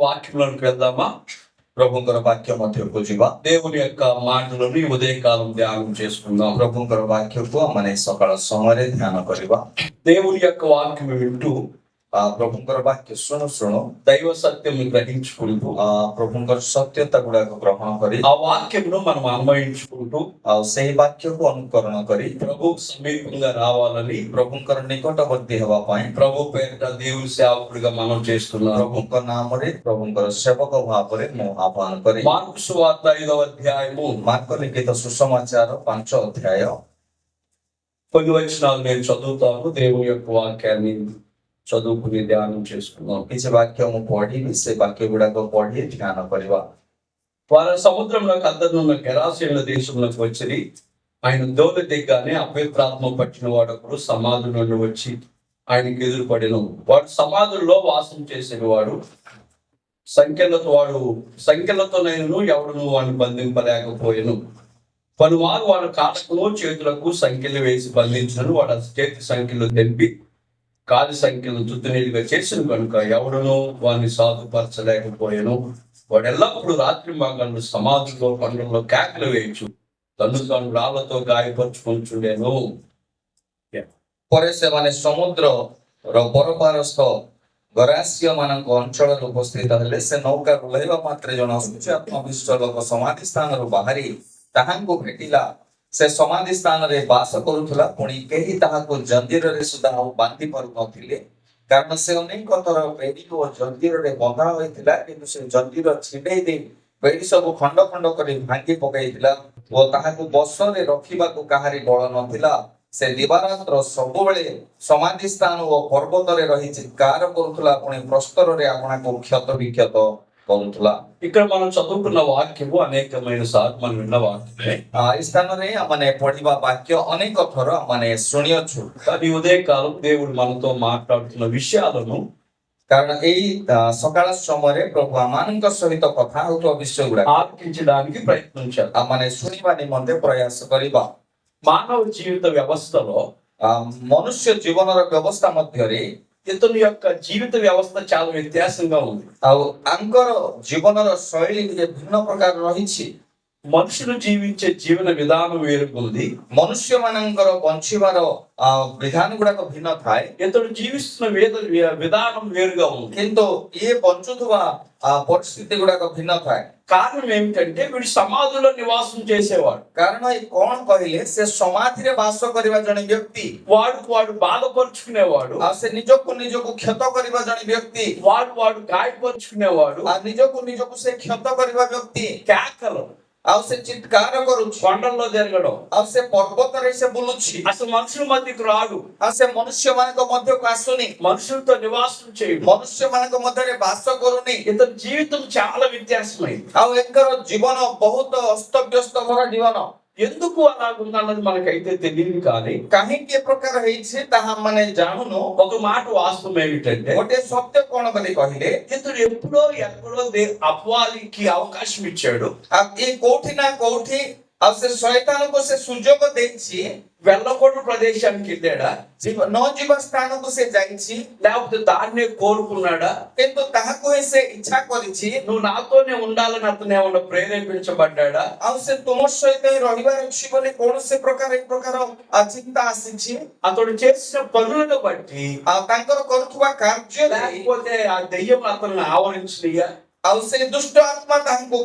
వాక్యంలోకి వెళ్దామా? ପ୍ରଭୁଙ୍କର ବାକ୍ୟ ମଧ୍ୟକୁ ଯିବା। దేవుని యొక్క మాటలను ఈ ఉదయకాలం ధ్యానం చేసుకుందాం. ପ୍ରଭୁଙ୍କର ବାକ୍ୟକୁ ଆମେ ସକାଳ ସମୟରେ ଧ୍ୟାନ କରିବା। దేవుని యొక్క వాక్యం వింటూ ପ୍ରଭୁଙ୍କର ବାକ୍ୟ ଶୁଣୁ ଶୁଣୁ దైవ సత్యం గ్రహించుకుంటూ ପ୍ରଭୁଙ୍କର ସତ୍ୟତା ଗୁଡାକ ଗ୍ରହଣ କରି ఆ వాక్యమును మనం అన్వయించుకుంటూ ଆଉ ସେହି ବାକ୍ୟକୁ ଅନୁକରଣ କରି ప్రభు సమీపంగా రావాలని ପ୍ରଭୁଙ୍କର ନିକଟବର୍ତ୍ତୀ ହେବା ପାଇଁ ప్రభు పేరిట దేవుని సేవకుడిగా మనం చేస్తున్నాం. ପ୍ରଭୁଙ୍କ ନାମରେ ପ୍ରଭୁଙ୍କର ସେବକ ଭାବରେ ମୁଁ ଆହ୍ୱାନ କରି మార్కు సువార్త 5వ అధ్యాయము ମାର୍କ ଲିଖିତ ସୁସମାଚାର 5 ଅଧ୍ୟାୟ కొన్ని వచనాలు నేను చదువుతాను. దేవుని యొక్క వాక్యాన్ని చదువుకుని ధ్యానం చేసుకున్నాం. କିଛି ବାକ୍ୟ ମୁଁ ପଢିବି, ସେ ବାକ୍ୟ ଗୁଡାକ ପଢି ଧ୍ୟାନ କରିବା। వారు సముద్రంలోకి అద్దరున్న గెరాసీనుల దేశంలోకి వచ్చి ఆయన దోలి దిగ్గానే అపవిత్రాత్మ పట్టిన వాడొకడు సమాధి నుండి వచ్చి ఆయనకి ఎదురుపడిను. వాడు సమాధుల్లో వాసం చేసేవాడు. సంఖ్యలతోనైనను ఎవడును వాడిని బంధింపలేకపోయాను. పలుమారు వాడు కాళ్ళకును చేతులకు సంఖ్యలు వేసి బంధించను. వాడు చేతి సంఖ్యలు తెంపి కాలి సంఖ్యలు తుత్తునీలుగా చేసిన కనుక ఎవడును వాడిని సాధుపరచలేకపోయాను. వాడు ఎల్లప్పుడు రాత్రి భాగాలను సమాధుల్లో పండుగలో కేకలు వేయచ్చు తను రాళ్లతో గాయపరుచుకుంటుండేను. ପରେ ସେମାନେ ସମୁଦ୍ରର ପରପାରସ୍ଥ ଗରାସ୍ୟ ମାନଙ୍କ ଅଞ୍ଚଳରେ ଉପସ୍ଥିତ ହେଲେ। ସେ ନୌକାରୁ ଓହ୍ଲାଇବା ମାତ୍ରେ ଜଣେ ଆତ୍ମବିଷ୍ଟ ଲୋକ ସମାଧି ସ୍ଥାନରୁ ବାହାରି ତାହାଙ୍କୁ ଭେଟିଲା। ସେ ସମାଧି ସ୍ଥାନରେ ବାସ କରୁଥିଲା, ପୁଣି କେହି ତାହାକୁ ଜଞ୍ଜିରରେ ସୁଦ୍ଧା ଆଉ ବାନ୍ଧି ପାରୁନଥିଲେ, କାରଣ ସେ ଅନେକ ଥର ବେଡି ଓ ଜଞ୍ଜିରରେ ବନ୍ଧା ହୋଇଥିଲା। କିନ୍ତୁ ସେ ଜଞ୍ଜିର ଛିଣ୍ଡେଇ ଦେଇ ବେଡି ସବୁ ଖଣ୍ଡ ଖଣ୍ଡ କରି ଭାଙ୍ଗି ପକାଇଥିଲା ଓ ତାହାକୁ ବସରେ ରଖିବାକୁ କାହାରି ବଳ ନଥିଲା। ସେ ଦିବାରାତ୍ର ସବୁବେଳେ ସମାଧି ସ୍ଥାନ ଓ ପର୍ବତରେ ରହି ଚିତ୍କାର କରୁଥିଲା, ପୁଣି ପ୍ରସ୍ତରରେ ଆପଣାକୁ କ୍ଷତ ବିକ୍ଷତ କରୁଥିଲା। ఇక్కడ మనం చదువుకున్న వాక్యము అనేకమైన సార్లు మనం విన్న వాక్యమే. ఈ స్థాନରେ ମାନେ ପଢିବା ବାକ୍ୟ ଅନେକ ଥର ମାନେ ଶୁଣିଅଛୁ। కానీ ఉదయకాలం దేవుడు మనతో మాట్లాడుతున్న విషయాలను କାରଣ ଏଇ ସକାଳ ସମୟରେ ପ୍ରଭୁ ଆମମାନଙ୍କ ସହିତ କଥା ହେଉଥିବା ବିଷୟ ଗୁଡାକ ఆలకించడానికి ప్రయత్నించారు. ମାନେ ଶୁଣିବା ନିମନ୍ତେ ପ୍ରୟାସ କରିବା। మానవ జీవిత వ్యవస్థలో ମନୁଷ୍ୟ ଜୀବନର ବ୍ୟବସ୍ଥା ମଧ୍ୟରେ ఇతని యొక్క జీవిత వ్యవస్థ చాలా వ్యత్యాసంగా ఉంది. ଆଉ ଆଙ୍କର ଜୀବନର ଶୈଳୀ ଟିକେ ଭିନ୍ନ ପ୍ରକାର ରହିଛି। మనుషులు జీవించే జీవన విధానం వేరుగా ఉంది. ମନୁଷ୍ୟ ମାନଙ୍କର ବଞ୍ଚିବାର ବିଧାନ ଗୁଡାକ ଭିନ୍ନ ଥାଏ। ఇతడు జీవిస్తున్న విధానం వేరుగా ఉంది. କିନ୍ତୁ ଇଏ ବଞ୍ଚୁଥିବା ପରିସ୍ଥିତି ଗୁଡାକ ଭିନ୍ନ ଥାଏ। కారణం ఏమిటంటే వీడు సమాధిలో నివాసం చేసేవాడు. କାରଣ ଏ କଣ କହିଲେ, ସେ ସମାଧିରେ ବାସ କରିବା ଜଣେ ବ୍ୟକ୍ତି, వాడు బాధపరుచుకునేవాడు. ଆଉ ସେ ନିଜକୁ କ୍ଷତ କରିବା ଜଣେ ବ୍ୟକ୍ତି, వాడు గాయపరుచుకునేవాడు. ଆଉ ନିଜକୁ ସେ କ୍ଷତ କରିବା ବ୍ୟକ୍ତି, కేకలు, ଆଉ ସେ ଚିତ୍କାର କରୁଛି, కొండల్లో తిరగడం, ଆଉ ସେ ପର୍ବତରେ ସେ ବୁଲୁଛି, అసలు మనుషుల మధ్యకు రాడు, ଆଉ ସେ ମନୁଷ୍ୟ ମାନଙ୍କ ମଧ୍ୟକୁ ଆସୁନି, మనుషులతో నివాసం చేయడు, ମନୁଷ୍ୟ ମାନଙ୍କ ମଧ୍ୟରେ ବାସ କରୁନି। ఇతని జీవితం చాలా వ్యత్యాసమైంది. ଆଉ ଏଙ୍କର ଜୀବନ ବହୁତ ଅସ୍ତବ୍ୟସ୍ତ ଭରା ଜୀବନ। ఎందుకు అలాగుందన్నది మనకైతే తెలియదు. కానీ କାହିଁକି ଏ ପ୍ରକାର ହେଇଛି ତାହା ମାନେ ଜାଣୁନୁ। ఒక మాట వాస్తవం ఏమిటంటే, ଗୋଟେ ସତ୍ୟ କଣ ବୋଲି କହିଲେ, ఇతడు ఎప్పుడో ఎక్కడో అపవాదికి అవకాశం ఇచ్చాడు. ଆଉ ଏ କୋଉଠି ନା କୋଉଠି ଆଉ ସେ ଶୈତାନକୁ ସେ ସୁଯୋଗ ଦେଇଛି। వెళ్ళకూడని ప్రదేశానికి వెళ్ళాడా, ନ ଯିବା ସ୍ଥାନକୁ ସେ ଯାଇଛି, లేకపోతే దాన్నే కోరుకున్నాడా? କିନ୍ତୁ ତାହାକୁ ହିଁ ସେ ଇଚ୍ଛା କରିଛି। నువ్వు నాతోనే ఉండాలని అతను ఏమన్నా ప్రేరేపించబడ్డా? ଆଉ ସେ ତୁମ ସହିତ ହିଁ ରହିବାର ଅଛି ବୋଲି କୌଣସି ପ୍ରକାର ଏ ପ୍ରକାର ଚିନ୍ତା ଆସିଛି। అతడు చేసిన పనులను బట్టి, ଆଉ ତାଙ୍କର କରୁଥିବା କାର୍ଯ୍ୟ, లేకపోతే ఆ దెయ్యం అతను ఆవరించినయా ଆଉ ସେ ଦୁଷ୍ଟ ଆତ୍ମା ତାଙ୍କୁ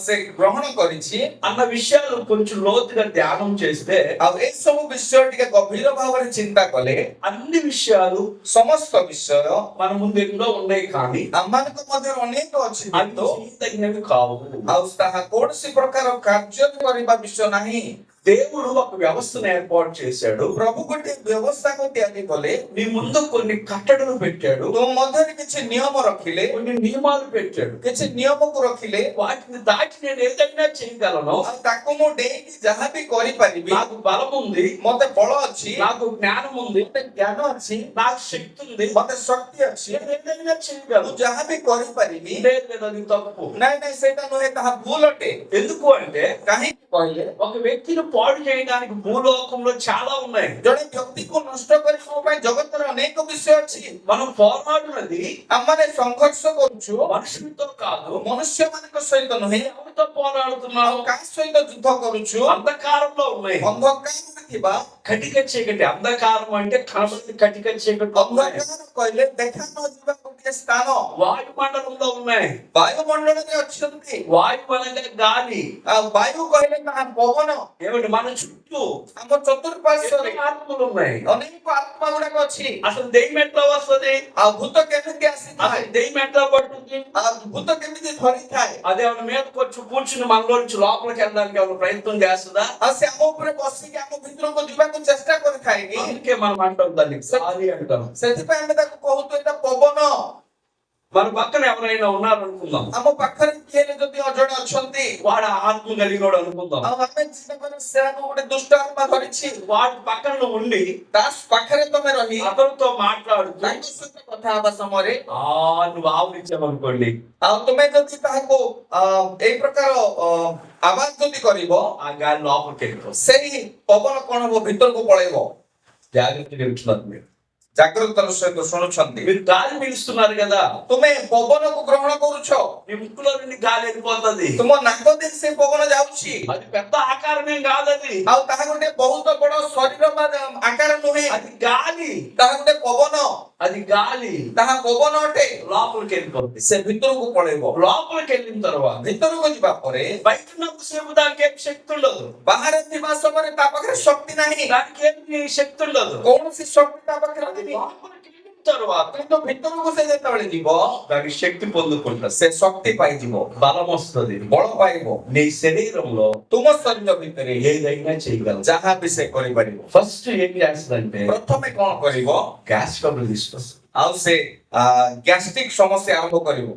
ସେ ଗ୍ରହଣ କରିଛି అన్న విషయాలు కొంచెం లోతుగా ధ్యానం చేస్తే, ଆଉ ଏ ସବୁ ବିଷୟ ଟିକେ ଗଭୀର ଭାବରେ ଚିନ୍ତା କଲେ అన్ని విషయాలు ସମସ୍ତ ବିଷୟ మన ముందు ఎన్నో ఉన్నాయి. కానీ ଆମମାନଙ୍କ ମଧ୍ୟରେ ଅନେକ ଅଛି, అవి తగినవి కావు. ଆଉ ତାହା କୌଣସି ପ୍ରକାର କାର୍ଯ୍ୟ କରିବା ବିଷୟ ନାହିଁ। దేవుడు ఒక వ్యవస్థను ఏర్పాటు చేశాడు. ପ୍ରଭୁ ଗୋଟେ ବ୍ୟବସ୍ଥାକୁ ତିଆରି କଲେ, నీ ముందు కొన్ని కట్టడలు పెట్టాడు, ତୁମ ମଧ୍ୟରେ କିଛି ନିୟମ ରଖିଲେ, కొన్ని నియమాలు పెట్టాడు. କିଛି ନିୟମକୁ ରଖିଲେ, వాటిని దాటి నేను ఏదైనా చేయగలను, ଆଉ ତାକୁ ମୁଁ ଡେଇଁକି ଯାହା ବି କରିପାରିବି। నాకు బలం ఉంది, ମତେ ବଳ ଅଛି, నాకు జ్ఞానం ఉంది, ମତେ ଜ୍ଞାନ ଅଛି, నాకు శక్తి ఉంది, ମତେ ଶକ୍ତି ଅଛି, నేను ఏదైనా ମୁଁ చేయగలను. ଯାହା ବି କରିପାରିବି। లేదు, అది తప్పు. ନାଇଁ ସେଇଟା ନୁହେଁ, ତାହା ଭୁଲ ଅଟେ। ఎందుకు అంటే, କାହିଁକି କହିଲେ, ఒక వ్యక్తిని పాడు చేయడానికి భూలోకంలో చాలా ఉన్నాయి. ଜଣେ ବ୍ୟକ୍ତିକୁ ନଷ୍ଟ କରିବା ପାଇଁ ଜଗତର ଅନେକ ବିଷୟ ଅଛି। మనం పోరాడున్నది ଆମମାନେ ସଂଘର୍ଷ କରୁଛୁ మనుషులతో కాదు, ମନୁଷ୍ୟମାନଙ୍କ ସହିତ ନୁହେଁ, ఎవరితో పోరాడుతున్నాం? ଆଉ କାହା ସହିତ ଯୁଦ୍ଧ କରୁଛୁ? అంధకారంలో ఉన్నాయి. ଅନ୍ଧକାରରେ ଥିବା। కటిక చీకటి. అంధకారం అంటే కనబడి కటిక చీకటి ఉన్నాయి. ଅନ୍ଧକାର କହିଲେ ଦେଖା ନ ଯିବା ଗୋଟିଏ ସ୍ଥାନ। వాయుమండలంలో ఉన్నాయి. ବାୟୁମଣ୍ଡଳରେ ଅଛନ୍ତି। వాయు అనగా గాలి. ଆଉ ବାୟୁ କହିଲେ ତାହା ପବନ। ఏమిటి? మన చుట్టూ ଆମ ଚତୁଃପାର୍ଶ୍ୱରେ ఆత్మలు ఉన్నాయి. ଅନେକ ଆତ୍ମା ଗୁଡାକ ଅଛି। అసలు దెయ్యం ఎట్లా వస్తుంది? ଆଉ ଭୂତ କେମିତି ଆସିଥାଏ? అసలు దెయ్యం ఎట్లా పడుతుంది? ଆଉ ଭୂତ କେମିତି ଧରିଥାଏ? అది ఏమైనా మీదకి వచ్చి కూర్చుని మనలో నుంచి లోపలికి వెళ్ళడానికి ఏమైనా ప్రయత్నం చేస్తుందా? ଆଉ ସେ ଆମ ଉପରେ ବସିକି ଆମ ଭିତରକୁ ଯିବାକୁ ଚେଷ୍ଟା କରିଥାଏ କି? అందుకే మనం అంటాం దాన్ని గాలి అంటాం. ସେଥିପାଇଁ ଆମେ ତାକୁ କହୁଛୁ ଏଇଟା ପବନ। మన పక్కన ఎవరైనా ఉన్నారు అనుకుందాం, ଆମ ପାଖରେ କିଏ ହେଲେ ଯଦି ଅଜଣେ ଅଛନ୍ତି, వాడు ఆత్మ కలిగినోడు అనుకుందాం. ଆଉ ଆମେ ଚିନ୍ତା କରିବା ସେ ଆମକୁ ଗୋଟେ ଦୁଷ୍ଟ ଆତ୍ମା ଧରିଛି। వాడి పక్కన ఉండి ତା ପାଖରେ ତମେ ରହି అతనితో మాట్లాడుతూ ତାଙ୍କ ସହିତ କଥା ହେବା ସମୟରେ నువ్వు ఆవరించామనుకోండి, ଆଉ ତୁମେ ଯଦି ତାହାକୁ ଏଇ ପ୍ରକାର ଆବାଜ ଯଦି କରିବ, ఆ గాలి లోపలికి వెళ్ళిపోతుంది. ସେଇ ପବନ କଣ ହବ? ଭିତରକୁ ପଳେଇବ। జాగ్రత్తగా వెళ్తున్నారు మీరు. ଜାଗ୍ରତର ସହିତ ଶୁଣୁଛନ୍ତି। మీరు గాలి పీలుస్తున్నారు కదా, ତୁମେ ପବନକୁ ଗ୍ରହଣ କରୁଛ, మీ ముక్కులో నుండి గాలి వెళ్ళిపోతుంది. ତୁମ ନାକ ଦେଇ ସେ ପବନ ଯାଉଛି। అది పెద్ద ఆకారమేం కాదది, ଆଉ ତାହା ଗୋଟେ ବହୁତ ବଡ ଶରୀର ବା ଆକାର ନୁହେଁ, అది గాలి. ତାହା ଗୋଟେ ପବନ। అది గాలి ତାହା ପବନ ଅଟେ। లోపలికి వెళ్ళిపోతుంది. ସେ ଭିତରକୁ పଳେଇବ। లోపలికి వెళ్ళిన తర్వాత ଭିତରକୁ ଯିବା ପରେ బయట ఉన్నంతసేపు దానికి ఏం శక్తి ఉండదు. ବାହାରେ ଥିବା ସମୟରେ ତା ପାଖରେ ଶକ୍ତି ନାହିଁ, దానికి ఏమి శక్తి ఉండదు. କୌଣସି ଶକ୍ତି ତା ପାଖରେ ନାହିଁ। లోపలికి వెళ్ళిన తర్వాత କିନ୍ତୁ ଭିତରକୁ ସେ ଯେତେବେଳେ ଯିବ, దానికి శక్తి పొందుకుంటుంది, ସେ ଶକ୍ତି ପାଇଯିବ, బలం వస్తుంది. ବଳ ପାଇବ। నీ శరీరంలో ତୁମ ଶରୀର ଭିତରେ ఏదైనా చేయగలదు. ଯାହା ବି ସେ କରିପାରିବ। ఫస్ట్ ఏం చేస్తుందంటే ପ୍ରଥମେ କଣ କରିବ? గ్యాస్ ట్రబుల్ తీసుకొస్తుంది. ଆଉ ସେ ଗ୍ୟାଷ୍ଟ୍ରିକ ସମସ୍ୟା ଆରମ୍ଭ କରିବ।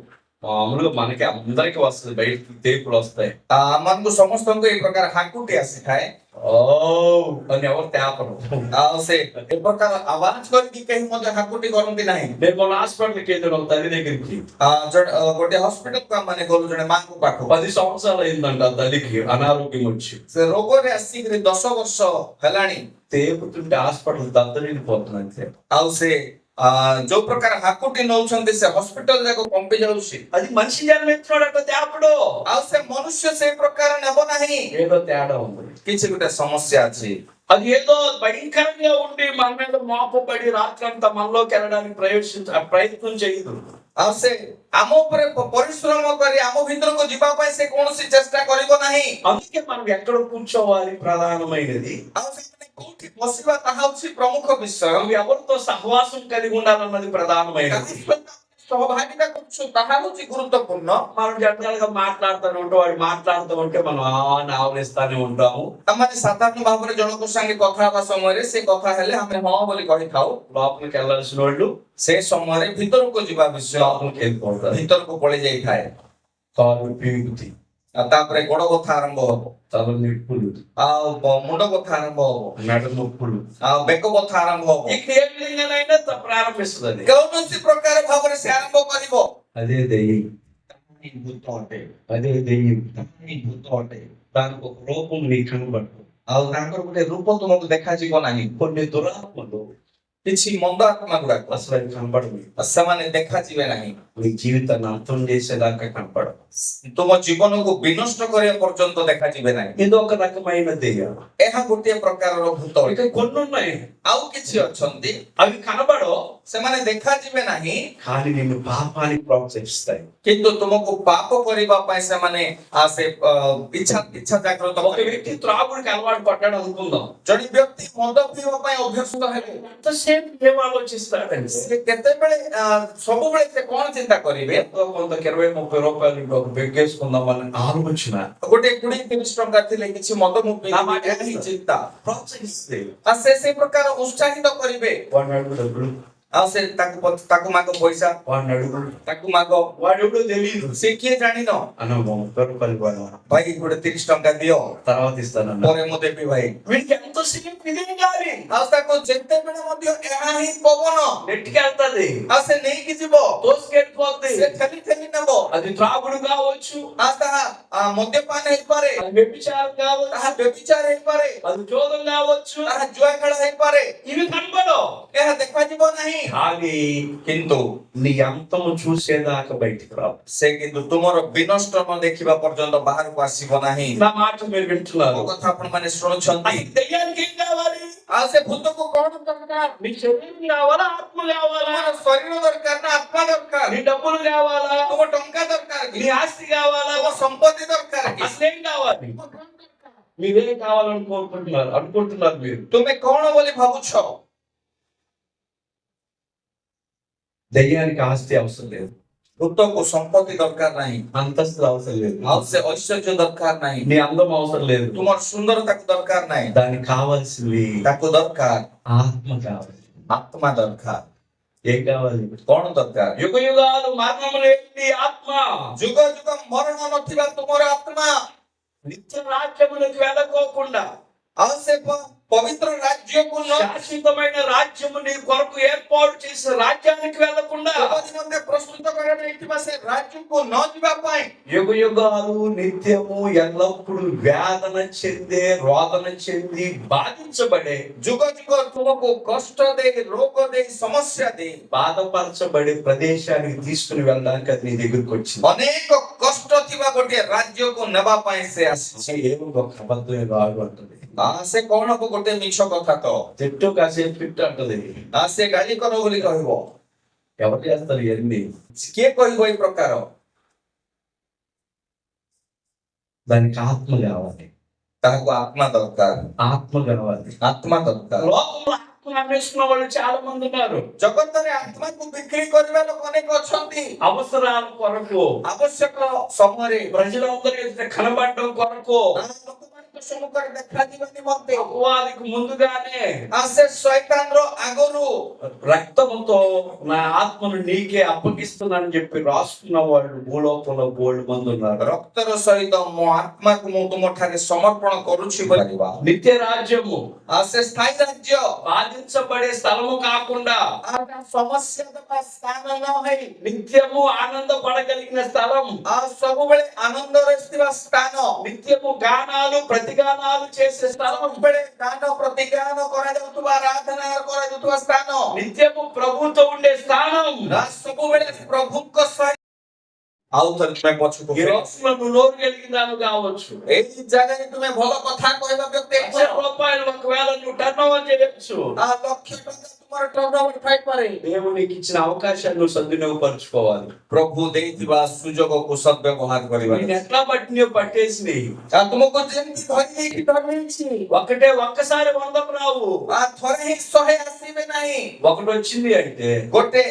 మామూలుగా మనకి అందరికి వస్తుంది, బయటకి తేపులు వస్తాయి. ଆମକୁ ସମସ୍ତଙ୍କୁ ଏଇ ପ୍ରକାର ହାକୁଟି ଆସିଥାଏ। ఓ అని ఎవరు తేపరు. ଆଉ ସେ ଏ ପ୍ରକାର ଆୱାଜ କରିକି କେହି ମଧ୍ୟ ହାକୁଟି କରନ୍ତି ନାହିଁ। నేను మొన్న హాస్పిటల్కి వెళ్ళిన ఒక తల్లి దగ్గరికి, ଗୋଟେ ହସ୍ପିଟାଲକୁ ଆମେ ଗଲୁ ଜଣେ ମାଙ୍କୁ ପାଖକୁ। 10 సంవత్సరాలు అయిందంట ఆ తల్లికి అనారోగ్యం వచ్చి. ସେ ରୋଗରେ ଆସିକିରି 10 ବର୍ଷ ହେଲାଣି। తేపుతుంటే హాస్పిటల్ దద్దరిల్లిపోతుంది అంతే. ଆଉ ସେ ଯୋଉ ପ୍ରକାର ହାକୁଟି ନଉଛନ୍ତି ସେ ହସ୍ପିଟାଲ ଯାକ କମ୍ପି ଯାଉଛି। అది మనిషి జన్మించినోడట తేపడు. ଆଉ ସେ ମନୁଷ୍ୟ ସେଇ ପ୍ରକାର ନେବ ନାହିଁ। ఏదో తేడా ఉంది. କିଛି ଗୋଟେ ସମସ୍ୟା ଅଛି। అది ఏదో భయంకరంగా ఉండి మన మీద మోపబడి రాత్రంతా మనలోకి వెళ్ళడానికి ప్రయత్నం చేయదు. ଆଉ ସେ ଆମ ଉପରେ ପରିଶ୍ରମ କରି ଆମ ଭିତରକୁ ଯିବା ପାଇଁ ସେ କୌଣସି ଚେଷ୍ଟା କରିବ ନାହିଁ। అందుకే మనం ఎక్కడ కూర్చోవాలి ప్రధానమైనది. ଆଉ ସେମାନେ କୋଉଠି ବସିବା ତାହା ହଉଛି ପ୍ରମୁଖ ବିଷୟ। నువ్వు ఎవరితో సహవాసం కలిగి ఉండాలన్నది ప్రధానమైనది. ସହଭାଗିତା କରୁଛୁ ତାହା ହଉଛି ଗୁରୁତ୍ୱପୂର୍ଣ୍ଣ। మనం జనరల్ గా మాట్లాడుతూనే ఉంటాం, వాడు మాట్లాడుతూ ఉంటే మనం ఆవలిస్తానే ఉంటాము. ଆମେ ସାଧାରଣ ଭାବରେ ଜଣଙ୍କ ସାଙ୍ଗେ କଥା ହେବା ସମୟରେ ସେ କଥା ହେଲେ ଆମେ ହଁ ବୋଲି କହିଥାଉ। లోపలికి వెళ్ళాల్సిన వాళ్ళు ସେ ସମୟରେ ଭିତରକୁ ଯିବା ବିଷୟ లోపలికి వెళ్ళిపోతారు. ଭିତରକୁ ପଳେଇ ଯାଇଥାଏ। కాళ్ళు పీగుతి, ଆଉ ତାପରେ ଗୋଡ ବଥା ଆରମ୍ଭ ହବ, తల నొప్పులు, ଆଉ ମୁଣ୍ଡ ବଥା ଆରମ୍ଭ ହବ, మెడ నొప్పులు, ଆଉ ବେକ ବଥା ଆରମ୍ଭ ହବ। ఇక ఏ విధంగానైనా ప్రారంభిస్తుంది. କୌଣସି ପ୍ରକାର ଭାବରେ ସେ ଆରମ୍ଭ କରିବ। అదే దెయ్యం, ଭୂତ ଅଟେ, అదే దెయ్యం. ଭୂତ ଅଟେ। దానికి ఒక రూపం నీకు కనబడదు. ଆଉ ତାଙ୍କର ଗୋଟେ రూପ ତୁମକୁ ଦେଖାଯିବ ନାହିଁ। కొన్ని దురాత్మలు କିଛି ମନ୍ଦ ଆତ୍ମା ଗୁଡାକ అసలు అవి కనబడవు. ସେମାନେ ଦେଖାଯିବେ ନାହିଁ। నీ జీవితాన్ని అంతం చేసేదాకా కనపడవు. ତୁମ ଜୀବନକୁ ବିନଷ୍ଟ କରିବା ପର୍ଯ୍ୟନ୍ତ ଦେଖାଯିବେ ନାହିଁ। ఇది ఒక రకమైన దెయ్యం. ଏହା ଗୋଟିଏ ପ୍ରକାରର ଭୂତ ఇక ଅଟେ। కొన్ని ఉన్నాయి, ଆଉ କିଛି ଅଛନ୍ତି అవి కనబడవు ସେମାନେ ଦେଖାଯିବେ ନାହିଁ, కానీ నిన్ను పాపానికి ప్రోత్సహిస్తాయి. କିନ୍ତୁ ତୁମକୁ ପାପ କରିବା ପାଇଁ ସେମାନେ ସେ ଇଚ୍ଛା ଜାଗ୍ରତ ఒక କରିବେ। వ్యక్తి త్రాగుడికి అలవాటు పడ్డాడు అనుకుందాం. ଜଣେ ବ୍ୟକ୍ତି ମଦ ପିଇବା ପାଇଁ ଅଭ୍ୟସ୍ତ ହେଲେ ఎంతసేపు ఏం ఆలోచిస్తాడంటే ସେ କେତେବେଳେ ସବୁବେଳେ ସେ କଣ ଚିନ୍ତା କରିବେ? ఎంతో కొంత 20-30 రూపాయలు ఒక బెగ్గేసుకుందామని ఆలోచన ଗୋଟେ 20-30 ଟଙ୍କା ଥିଲେ କିଛି ମଦ ମୁଁ ପିଇବି, ଏହା ହିଁ ଚିନ୍ତା। ప్రోత్సహిస్తే ସେ ସେଇ ପ୍ରକାର ଉତ୍ସାହିତ କରିବେ। వాడు డబ్బులు ଆଉ ସେ ତାକୁ ମାଗ ପଇସା, వాడిని అడుగు, ତାକୁ ମାଗ। వాడు ఎవడో తెలియదు ସେ କିଏ ଜାଣିନ? అన్న 30 రూపాయలు ఇవ్వాలి, ଭାଇ ଗୋଟେ 30 ଟଙ୍କା ଦିଅ, తర్వాత ఇస్తానన్న। ପରେ ମୁଁ ଦେବି ଭାଇ। వీడికి ఎంతసేపు ఇదే గాలి, ଆଉ ତାକୁ ଯେତେବେଳେ ମଧ୍ୟ ଏହା ହିଁ ପବନ, నెట్టికి వెళ్తాది, ଆଉ ସେ ନେଇକି ଯିବ, తోసుకెళ్ళిపోద్ది। ସେ ଠେଲି ଠେଲି ନେବ। అది త్రాగుడు కావచ్చు, ଆଉ ତାହା ମଦ୍ୟପାନ ହେଇପାରେ, అది వ్యభిచారం కావచ్చు, ତାହା ବ୍ୟభిଚାର ହେଇପାରେ, అది జోదం కావచ్చు, ତାହା ଜୁଆ ଖେଳ ହେଇପାରେ। ఇవి కనబడవు, ଏହା ଦେଖାଯିବ ନାହିଁ, కానీ କିନ୍ତୁ నీ అంతము చూసేదాకా బయటికి రావు। ସେ କିନ୍ତୁ ତୁମର ବିନଷ୍ଟ ନ ଦେଖିବା పర్యంత ବାହାରକୁ ଆସିବ ନାହିଁ। నా మాట మీరు వింటున్నారు? ମୋ କଥା ଆପଣ ମାନେ ଶୁଣୁଛନ୍ତି? అది దయ్యానికి ఏం కావాలి? ଆଉ ସେ ଭୂତକୁ କଣ ଦରକାର? నీ శరీరం కావాలా, ఆత్మ కావాలా, ତୁମର ଶରୀର ଦରକାର ନା ଆତ୍ମା ଦରକାର? నీ డబ్బులు కావాలా, ତୁମ ଟଙ୍କା ଦରକାର କି? నీ ఆస్తి కావాలా, ତୁମ ସମ୍ପତ୍ତି ଦରକାର କି? అసలేం కావాలి? మీరేం కావాలని అనుకుంటున్నారు మీరు? ତୁମେ କଣ ବୋଲି ଭାବୁଛ? దయ్యానికి ఆస్తి అవసరం లేదు, ଭୂତକୁ ସମ୍ପତ୍ତି ଦରକାର ନାହିଁ, అంతస్తులు అవసరం లేదు, ଆଉ ସେ ଐଶ୍ୱର୍ଯ୍ୟ ଦରକାର ନାହିଁ, నీ అందం అవసరం లేదు, ତୁମର ସୁନ୍ଦରତାକୁ ଦରକାର ନାହିଁ। దానికి కావాల్సింది ତାକୁ ଦରକାର ఆత్మ కావాలి। ଆତ୍ମା ଦରକାର। ఏం కావాలి? କଣ ଦରକାର? యుగ యుగాలు మరణం లేని ఆత్మ, ଯୁଗ ଯୁଗ ମରଣ ନଥିବା ତୁମର ଆତ୍ମା, నిత్య రాజ్యములకు వెళ్ళకోకుండా ଆଉ ସେ ପବିତ୍ର ରାଜ୍ୟକୁ ନ శాశ్వతమైన రాజ్యము నీ కొరకు ఏర్పాటు చేసిన రాజ్యానికి వెళ్ళకుండా ନିମନ୍ତେ ପ୍ରସ୍ତୁତ କରାଯାଇଥିବା ସେ ରାଜ୍ୟକୁ ନ ଯିବା ପାଇଁ యుగ యుగాలు నిత్యము ఎల్లప్పుడూ వేదన చెందే, రోదన చెంది బాధించబడే, ଯୁଗ ଯୁଗ ତୁମକୁ କଷ୍ଟ ଦେଇ, ରୋଗ ଦେଇ, ସମସ୍ୟା ଦେଇ, బాధపరచబడే ప్రదేశానికి తీసుకుని వెళ్ళడానికి అది నీ దగ్గరికి వచ్చింది। ଅନେକ କଷ୍ଟ ଥିବା ଗୋଟିଏ ରାଜ୍ୟକୁ ନେବା ପାଇଁ ସେ ଆସିଛି। ఏమో ఒక అబద్ధమే కాదు అంటది, ସେ କଣ ଗୋଟେ ମିଛ କଥା ତ, చెట్టు కాసేపు ఫిట్ అంటది। ସେ ଗାଳି କର ବୋଲି କହିବ। ఎవరు చేస్తారు ఇవన్నీ? କିଏ କହିବ ଏଇ ପ୍ରକାର? దానికి ఆత్మ కావాలి, ତାହାକୁ ଆତ୍ମା ଦରକାର, ఆత్మ కావాలి। ଆତ୍ମା ଦରକାର। లోకంలో ఆత్మ అన్వేషిస్తున్న వాళ్ళు చాలా మంది ఉన్నారు, ଜଗତରେ ଆତ୍ମାକୁ ବିକ୍ରି କରିବା ଲୋକ ଅନେକ ଅଛନ୍ତି। అవసరాల కొరకు, ଆବଶ୍ୟକ ସମୟରେ ప్రజలందరూ ఎదుట కనబడడం కొరకు, ଲୋକମାନଙ୍କ ସମ୍ମୁଖରେ ଦେଖାଯିବା ନିମନ୍ତେ అపవాదికి ముందుగానే ସେ ଶୈତାନର ଆଗରୁ రక్తముతో నా ఆత్మను నీకే అప్పగిస్తున్నానని చెప్పి రాసుకున్న వాళ్ళు భూలోకంలో బోల్డ్ మంది ఉన్నారు। ରକ୍ତର ସହିତ ମୋ ଆତ୍ମାକୁ ମୁଁ ତୁମଠାରେ ସମର୍ପଣ କରୁଛି ବୋଲି నిత్య రాజ్యము, ସେ ସ୍ଥାୟୀ ରାଜ୍ୟ, బాధించబడే స్థలము కాకుండా ସମସ୍ୟା ଦେବା ସ୍ଥାନ ନ ହେଇ నిత్యము ఆనందపడగలిగిన స్థలం, ସବୁବେଳେ ଆନନ୍ଦରେ ଥିବା ସ୍ଥାନ, నిత్యము గానాలు ప్రతిగానాలు చేసే స్థలం, ସବୁବେଳେ ଗାନ ପ୍ରତିଗାନ କରାଯାଉଥିବା, ଆରାଧନା କରାଯାଉଥିବା ସ୍ଥାନ, నిత్యము ప్రభుతో ఉండే స్థానం। ସବୁବେଳେ ପ୍ରଭୁଙ୍କ ସହିତ। ଆଉ ଥରେ ତୁମେ ପଛକୁ ఈ రోజున నువ్వు నోరు కలిగినాను కావచ్చు, ଏଇ ଜାଗାରେ ତୁମେ ଭଲ କଥା କହିବା ବ୍ୟକ୍ତି లక్ష రూపాయలు ఒకవేళ నువ్వు టర్న్ ఓవర్ చేయొచ్చు, ଲକ୍ଷ ଟଙ୍କା ତୁମର ଟର୍ଣ୍ଣଓଭର ଥାଇପାରେ। దేవునికి ఇచ్చిన అవకాశాన్ని నువ్వు సద్వినియోగపరచుకోవాలి। ପ୍ରଭୁ ଦେଇଥିବା ସୁଯୋଗକୁ ସଦ୍ବ୍ୟବହାର କରିବା। నేను ఎట్లా బట్టి నువ్వు పట్టేసి ତୁମକୁ ଯେମିତି ଧରି ଦେଇକି ଧରିଛି, ఒక్కసారి 100 రావు, ଥରେ ହିଁ 100 ଆସିବେ ନାହିଁ। ఒకటి వచ్చింది అంటే ଗୋଟେ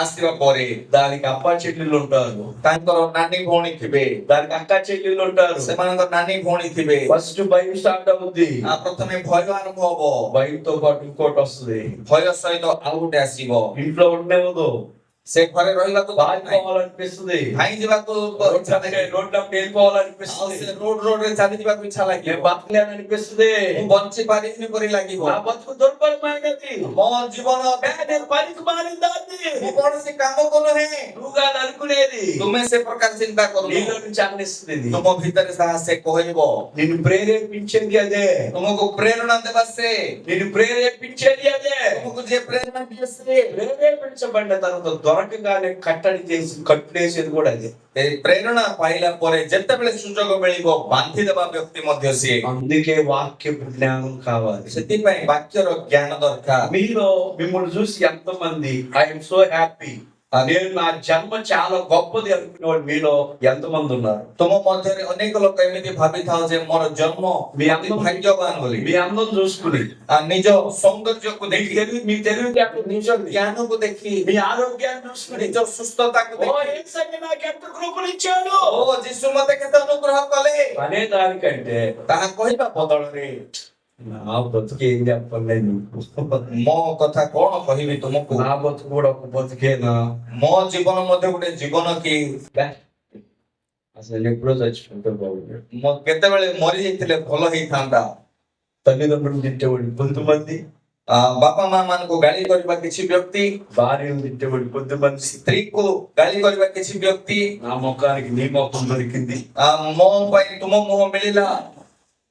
ଆସିବା ପରେ దానికి అప్పా చెల్లెళ్ళు ఉంటారు, ତାଙ୍କର ନାନୀ ଭଉଣୀ ଥିବେ, దానికి అక్క చెల్లెళ్ళు ఉంటారు। ସେମାନଙ୍କ ନାନୀ ଭଉଣୀ ଥିବେ। ఫస్ట్ భయం స్టార్ట్ అవుద్ది, ପ୍ରଥମେ ଭୟ ଆରମ୍ଭ ହବ, భయంతో పాటు ఇంకోటి వస్తుంది, ଭୟ ସହିତ ଆଉ ଗୋଟେ ଆସିବ। ఇంట్లో ఉండేవదు, ସେ ଘରେ ରହିବାକୁ పారిపోవాలనిపిస్తుంది, ଧାଇଁ ଯିବାକୁ ଇଚ୍ଛା ଲାଗେ, రోడ్ల వెళ్ళిపోవాలనిపిస్తుంది, ରୋଡରେ ଚାଲିଯିବାକୁ ଇଚ୍ଛା ଲାଗେ, నేను బతకలేననిపిస్తుంది, ମୁଁ ବଞ୍ଚି ପାରିବିନି ପରି ଲାଗିବ, నా బతుకు దుర్భరమైనది, ମୋ ଜୀବନ నేను పనికి మారిందాన్ని ମୁଁ କୌଣସି କାମକୁ ନୁହେଁ। నువ్వు కాదు అనుకునేది, ତୁମେ ସେ ପ୍ରକାର ଚିନ୍ତା କରୁନ। నీలో నుంచి అందిస్తుంది ఇది। ତୁମ ଭିତରେ ତାହା ସେ କହିବ, నిన్ను ప్రేరేపించేది అదే, ତୁମକୁ ପ୍ରେରଣା ଦେବା ସେ, నిన్ను ప్రేరేపించేది అదే। ତୁମକୁ ଯିଏ ପ୍ରେରଣା ଦିଏ ସେ, ప్రేరేపించబడిన తర్వాత దొరకగానే కట్టడి చేసి కట్టులేసేది కూడా అదే। ଏ ପ୍ରେରଣା ପାଇଲା ପରେ ଯେତେବେଳେ ସୁଯୋଗ ମିଳିବ ବାନ୍ଧି ଦେବା ବ୍ୟକ୍ତି ମଧ୍ୟ ସିଏ। అందుకే వాక్య జ్ఞానం కావాలి। ସେଥିପାଇଁ ବାକ୍ୟର ଜ୍ଞାନ ଦରକାର। మీలో మిమ్మల్ని చూసి ఎంతమంది ఐఎమ్ సో హ్యాపీ, నేను నా జన్మ చాలా గొప్పది అనుకునేవాడు మీలో ఎంతమంది ఉన్నారు? ତୁମ ମଧ୍ୟରେ ଅନେକ ଲୋକ ଏମିତି ଭାବିଥାଉ ଯେ ମୋର ଜନ୍ମ మీ అందం ଭାଗ୍ୟବାନ ବୋଲି। మీ అందం చూసుకుని, ନିଜ ସୌନ୍ଦର୍ଯ୍ୟକୁ మీకు ଦେଖି, మీ తెలివితేటలు ନିଜ ଜ୍ଞାନକୁ ଦେଖି, మీ ఆరోగ్యాన్ని చూసుకుని, ନିଜ ସୁସ୍ଥତାକୁ ఓ ଦେଖି, యేసయ్య నాకు ఎంత కృపలు ఇచ్చాడు ଓ ଯୀଶୁ ମତେ କେତେ ଅନୁଗ୍ରହ କଲେ, అనే దానికంటే ତାହା କହିବା ବଦଳରେ నా బతుకు ఏం చెప్పండి నీకు? ମୋ କଥା କଣ କହିବି ତୁମକୁ? నా బతుకు కూడా ఒక బతుకేనా? ମୋ ଜୀବନ ମଧ୍ୟ ଗୋଟେ ଜୀବନ କି? అసలు ఎప్పుడో చచ్చిపోతే బాగుంది. ମୋ କେତେବେଳେ ମରି ଯାଇଥିଲେ ଭଲ ହେଇଥାନ୍ତା। తల్లిదండ్రులు తిట్టేవాడు కొంతమంది, ବାପା ମା ମାନଙ୍କୁ ଗାଳି କରିବା କିଛି ବ୍ୟକ୍ତି, భార్యను తిట్టేవాడు కొంతమంది, ସ୍ତ୍ରୀକୁ ଗାଳି କରିବା କିଛି ବ୍ୟକ୍ତି, నా ముఖానికి నీ ముఖం దొరికింది, ମୋ ପାଇଁ ତୁମ ମୁହଁ ମିଳିଲା,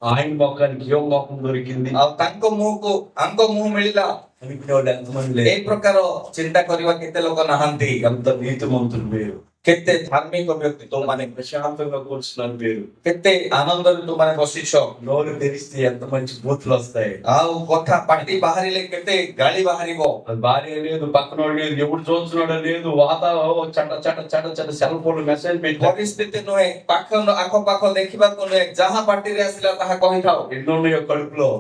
ఆయన ముఖానికి ఏ ముఖం దొరికింది ଆଉ ତାଙ୍କ ମୁହଁକୁ ଆଙ୍କ ମୁହଁ ମିଳିଲା। అనుకునేవాడు ఎంతమంది లేదు. ଏଇ ପ୍ରକାର ଚିନ୍ତା କରିବା କେତେ ଲୋକ ନାହାନ୍ତି। ఎంత నీతిమంతులు మీరు, କେତେ ଧାର୍ମିକ ବ୍ୟକ୍ତି ତୁମମାନେ, ప్రశాంతంగా కూర్చున్నారు మీరు. କେତେ ଆନନ୍ଦରେ ତୁମମାନେ ବସିଛ। నోరు తెరిస్తే ఎంత మంచి బూతులు వస్తాయి. ଆଉ କଥା ପାଟି ବାହାରିଲେ କେତେ ଗାଳି ବାହାରିବ। అది భార్య లేదు, పక్కనోడు లేదు, ఎప్పుడు చూస్తున్నాడో లేదు, వాతావరణం చట చట చట చట సెల్ ఫోన్ మెసేజ్ పెట్టి ପରିସ୍ଥିତି ନୁହେଁ, ପାଖ ଆଖପାଖ ଦେଖିବାକୁ ନୁହେଁ, ଯାହା ପାଟିରେ ଆସିଲା ତାହା କହିଥାଉ। ఎన్నో ఉన్నాయో కడుపులో.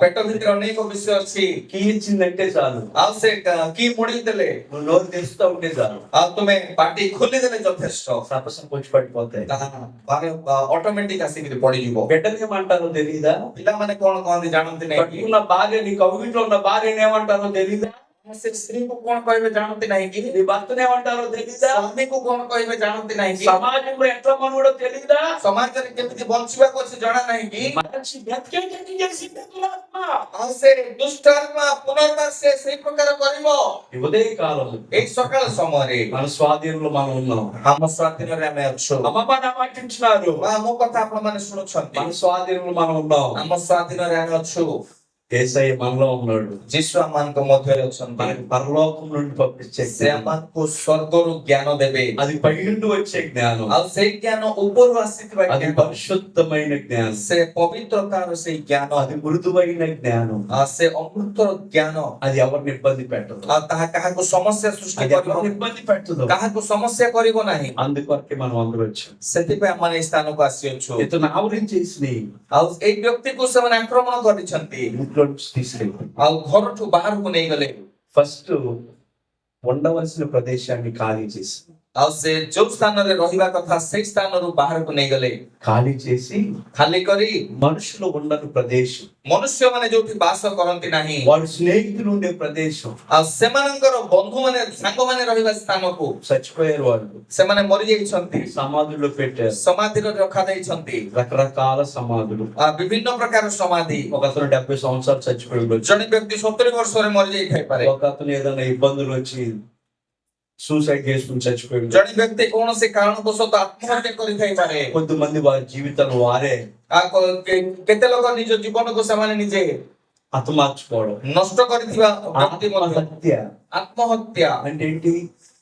ପେଟ ଭିତରେ ଅନେକ ବିଷୟ ଅଛି। కీ ఇచ్చిందంటే చాలు, ଆଉ ସେ କି ମୁଡି ଦେଲେ, నువ్వు నోరు తెరుస్తూ ఉంటే చాలు, ଆଉ ତୁମେ ପାଟି ଖୋଲିଦେଲେ ଯଥେଷ୍ଟ। సపసం వచ్చి పడిపోతాయి. ତାହା ଅଟୋମେଟିକ ଆସିକିରି ପଡିଯିବ। బిడ్డలు ఏమంటారో తెలీదా? ପିଲାମାନେ କଣ କହନ୍ତି ଜାଣନ୍ତି ନାହିଁ। కట్టుకున్న భార్య, నీ కవిట్లో ఉన్న భార్యని ఏమంటారో తెలీదా? ସେ ସ୍ତ୍ରୀକୁ କଣ କହିବେ ଜାଣନ୍ତି ନାହିଁ କି? నీ భర్తను ఏమంటారో తెలీదా? ସ୍ୱାମୀକୁ କଣ କହିବେ ଜାଣନ୍ତି ନାହିଁ କି? సమాజంలో ఎట్లా మనుగడో తెలీదా? ସମାଜରେ କେମିତି ବଞ୍ଚିବାକୁ ଅଛି ଜଣା ନାହିଁ କି? మనిషి బ్రతికేటట్టు చేసింది దురాత్మ. ଆଉ ସେ ଦୁଷ୍ଟ ଆତ୍ମା ପୁନର୍ବାର ସେ ସେଇ ପ୍ରକାର କରିବ। ఈ ఉదయ కాలం ଏଇ ସକାଳ ସମୟରେ మన స్వాధీనంలో మనం ఉన్నాం. ଆମ ସ୍ୱାଧୀନରେ ଆମେ ଅଛୁ। అమ్మమ్మ మాటించినారు, ମୋ କଥା ଆପଣ ମାନେ ଶୁଣୁଛନ୍ତି। మన స్వాధీనంలో మనం ఉన్నాం. ଆମ ସ୍ୱାଧୀନରେ ଆମେ ଅଛୁ। యేసయ్య మనలో ఉన్నాడు. ଯୀଶୁ ଆମମାନଙ୍କ ମଧ୍ୟରେ ଅଛନ୍ତି। మనకి పరలోకం నుండి పంపించే ସେ ଆମକୁ ସ୍ୱର୍ଗରୁ ଜ୍ଞାନ ଦେବେ। అది పైనుండి వచ్చే జ్ఞానం, ଆଉ ସେଇ ଜ୍ଞାନ ଉପରୁ ଆସିଥିବା అది ଜ୍ଞାନ, పరిశుద్ధమైన జ్ఞానం, ସେ ପବିତ୍ରତାର ସେଇ ଜ୍ଞାନ, అది మృదువైన జ్ఞానం. ସେ ଅମୃତର ଜ୍ଞାନ, అది ఎవరిని ఇబ్బంది పెట్టదు, ଆଉ ତାହା କାହାକୁ ସମସ୍ୟା ସୃଷ୍ଟି అది କରିବ, ఎవరిని ఇబ్బంది పెట్టదు. କାହାକୁ ସମସ୍ୟା କରିବ ନାହିଁ। అందుకొరకే మనం అందరూ వచ్చాం. ସେଥିପାଇଁ ଆମମାନେ ଏଇ ସ୍ଥାନକୁ ଆସିଅଛୁ। ఇతను ఆవరించేసి ଆଉ ଏଇ ବ୍ୟକ୍ତିକୁ ସେମାନେ ଆକ୍ରମଣ କରିଛନ୍ତି, ఇంట్లో నుంచి తీసుకెళ్ళి ଆଉ ଘରଠୁ ବାହାରକୁ ନେଇଗଲେ। ఫస్ట్ ఉండవలసిన ప్రదేశాన్ని ఖాళీ చేసి, ଆଉ ସେ ଯୋଉ ସ୍ଥାନରେ ରହିବା କଥା ସେଇ ସ୍ଥାନରୁ ବାହାରକୁ ନେଇଗଲେ। ఖాళీ చేసి ଖାଲି କରି మనుషులు ఉండని ప్రదేశం, ମନୁଷ୍ୟମାନେ ଯୋଉଠି ବାସ କରନ୍ତି ନାହିଁ, వాడు స్నేహితులు ఉండే ప్రదేశం, ଆଉ ସେମାନଙ୍କର ବନ୍ଧୁମାନେ ସାଙ୍ଗମାନେ ରହିବା ସ୍ଥାନକୁ చచ్చిపోయారు. వాళ్ళు ସେମାନେ ମରିଯାଇଛନ୍ତି, సమాధుల్లో పెట్టారు. ସମାଧିରେ ରଖାଯାଇଛନ୍ତି। రకరకాల సమాధులు. ବିଭିନ୍ନ ପ୍ରକାର ସମାଧି। ఒక అతను 70 సంవత్సరాలు చచ్చిపోయి ఉండొచ్చు. ଜଣେ ବ୍ୟକ୍ତି 70 ବର୍ଷରେ ମରିଯାଇଥାଇପାରେ। ఒక అతను ఏదైనా ఇబ్బందులు వచ్చి సూసైడ్ చేసుకుని చచ్చిపోయి ఉండొచ్చు. ଜଣେ ବ୍ୟକ୍ତି କୌଣସି କାରଣବଶତଃ ଆତ୍ମହତ୍ୟା କରିଥାଇପାରେ। కొంతమంది వారి జీవితాలు వారే କେତେ ଲୋକ ନିଜ ଜୀବନକୁ ସେମାନେ ନିଜେ హతమార్చుకోవడం. ନଷ୍ଟ କରିଥିବା ବ୍ୟକ୍ତି ମଧ୍ୟ ఆత్మహత్య ଆତ୍ମହତ୍ୟା। అంటే ఏంటి?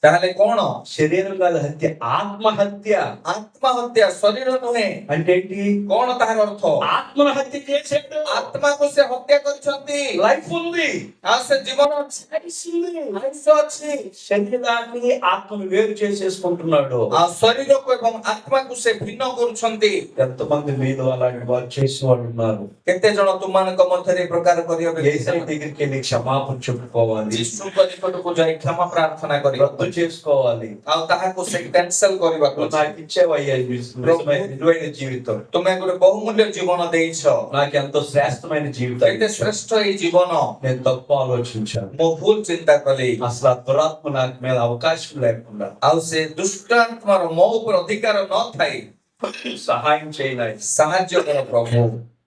ତାହେଲେ କଣ? శరీరం కాదు హత్య, ఆత్మహత్య ଆତ୍ମହତ୍ୟା ଶରୀର ନୁହେଁ। అంటే ఏంటి? କଣ ତାହାର ଅର୍ଥ? ఆత్మను హత్య చేసాడు. ଆତ୍ମାକୁ ସେ ହତ୍ୟା କରିଛନ୍ତି। లైఫ్ ఉంది, ଆଉ ସେ ଜୀବନ ଅଛି, ଆୟୁଷ ଅଛି। శరీరాన్ని ఆత్మను వేరు చేసేసుకుంటున్నాడు. ଆଉ శରୀରକୁ ଏବଂ ଆତ୍ମାକୁ ସେ ଭିନ୍ନ କରୁଛନ୍ତି। ఎంతమంది మీరు అలాంటి వారు చేసిన వాళ్ళు ఉన్నారు? କେତେ ଜଣ ତୁମମାନଙ୍କ ମଧ୍ୟରେ ଏ ପ୍ରକାର କରିବା యేసయ్య దగ్గరికి వెళ్ళి క్షమాపణ చెప్పుకోవాలి, ଯୀଶୁଙ୍କ ନିକଟକୁ ଯାଇ କ୍ଷମା ପ୍ରାର୍ଥନା କରିବା, రద్దు చేసుకోవాలి. ଆଉ ତାହାକୁ ସେ କ୍ୟାନ୍ସଲ କରିବାକୁ ଅଛି। నాకు ఇచ్చేవయ్యా నిజమైన జీవితం, ତୁମେ ଗୋଟେ ବହୁମୂଲ୍ୟ ଜୀବନ ଦେଇଛ, నాకు ఎంతో శ్రేష్టమైన జీవితం କେତେ ଶ୍ରେଷ୍ଠ ଏଇ ଜୀବନ। నేను తప్పు ఆలోచించాను. ମୁଁ ଭୁଲ ଚିନ୍ତା କଲି, అసలు ఆ దురాత్మ నాకు మీద అవకాశం లేకుండా ଆଉ ସେ ଦୁଷ୍ଟ ଆତ୍ମାର ମୋ ଉପରେ ଅଧିକାର ନଥାଇ సహాయం చేయలేదు ସାହାଯ୍ୟ କର ପ୍ରଭୁ।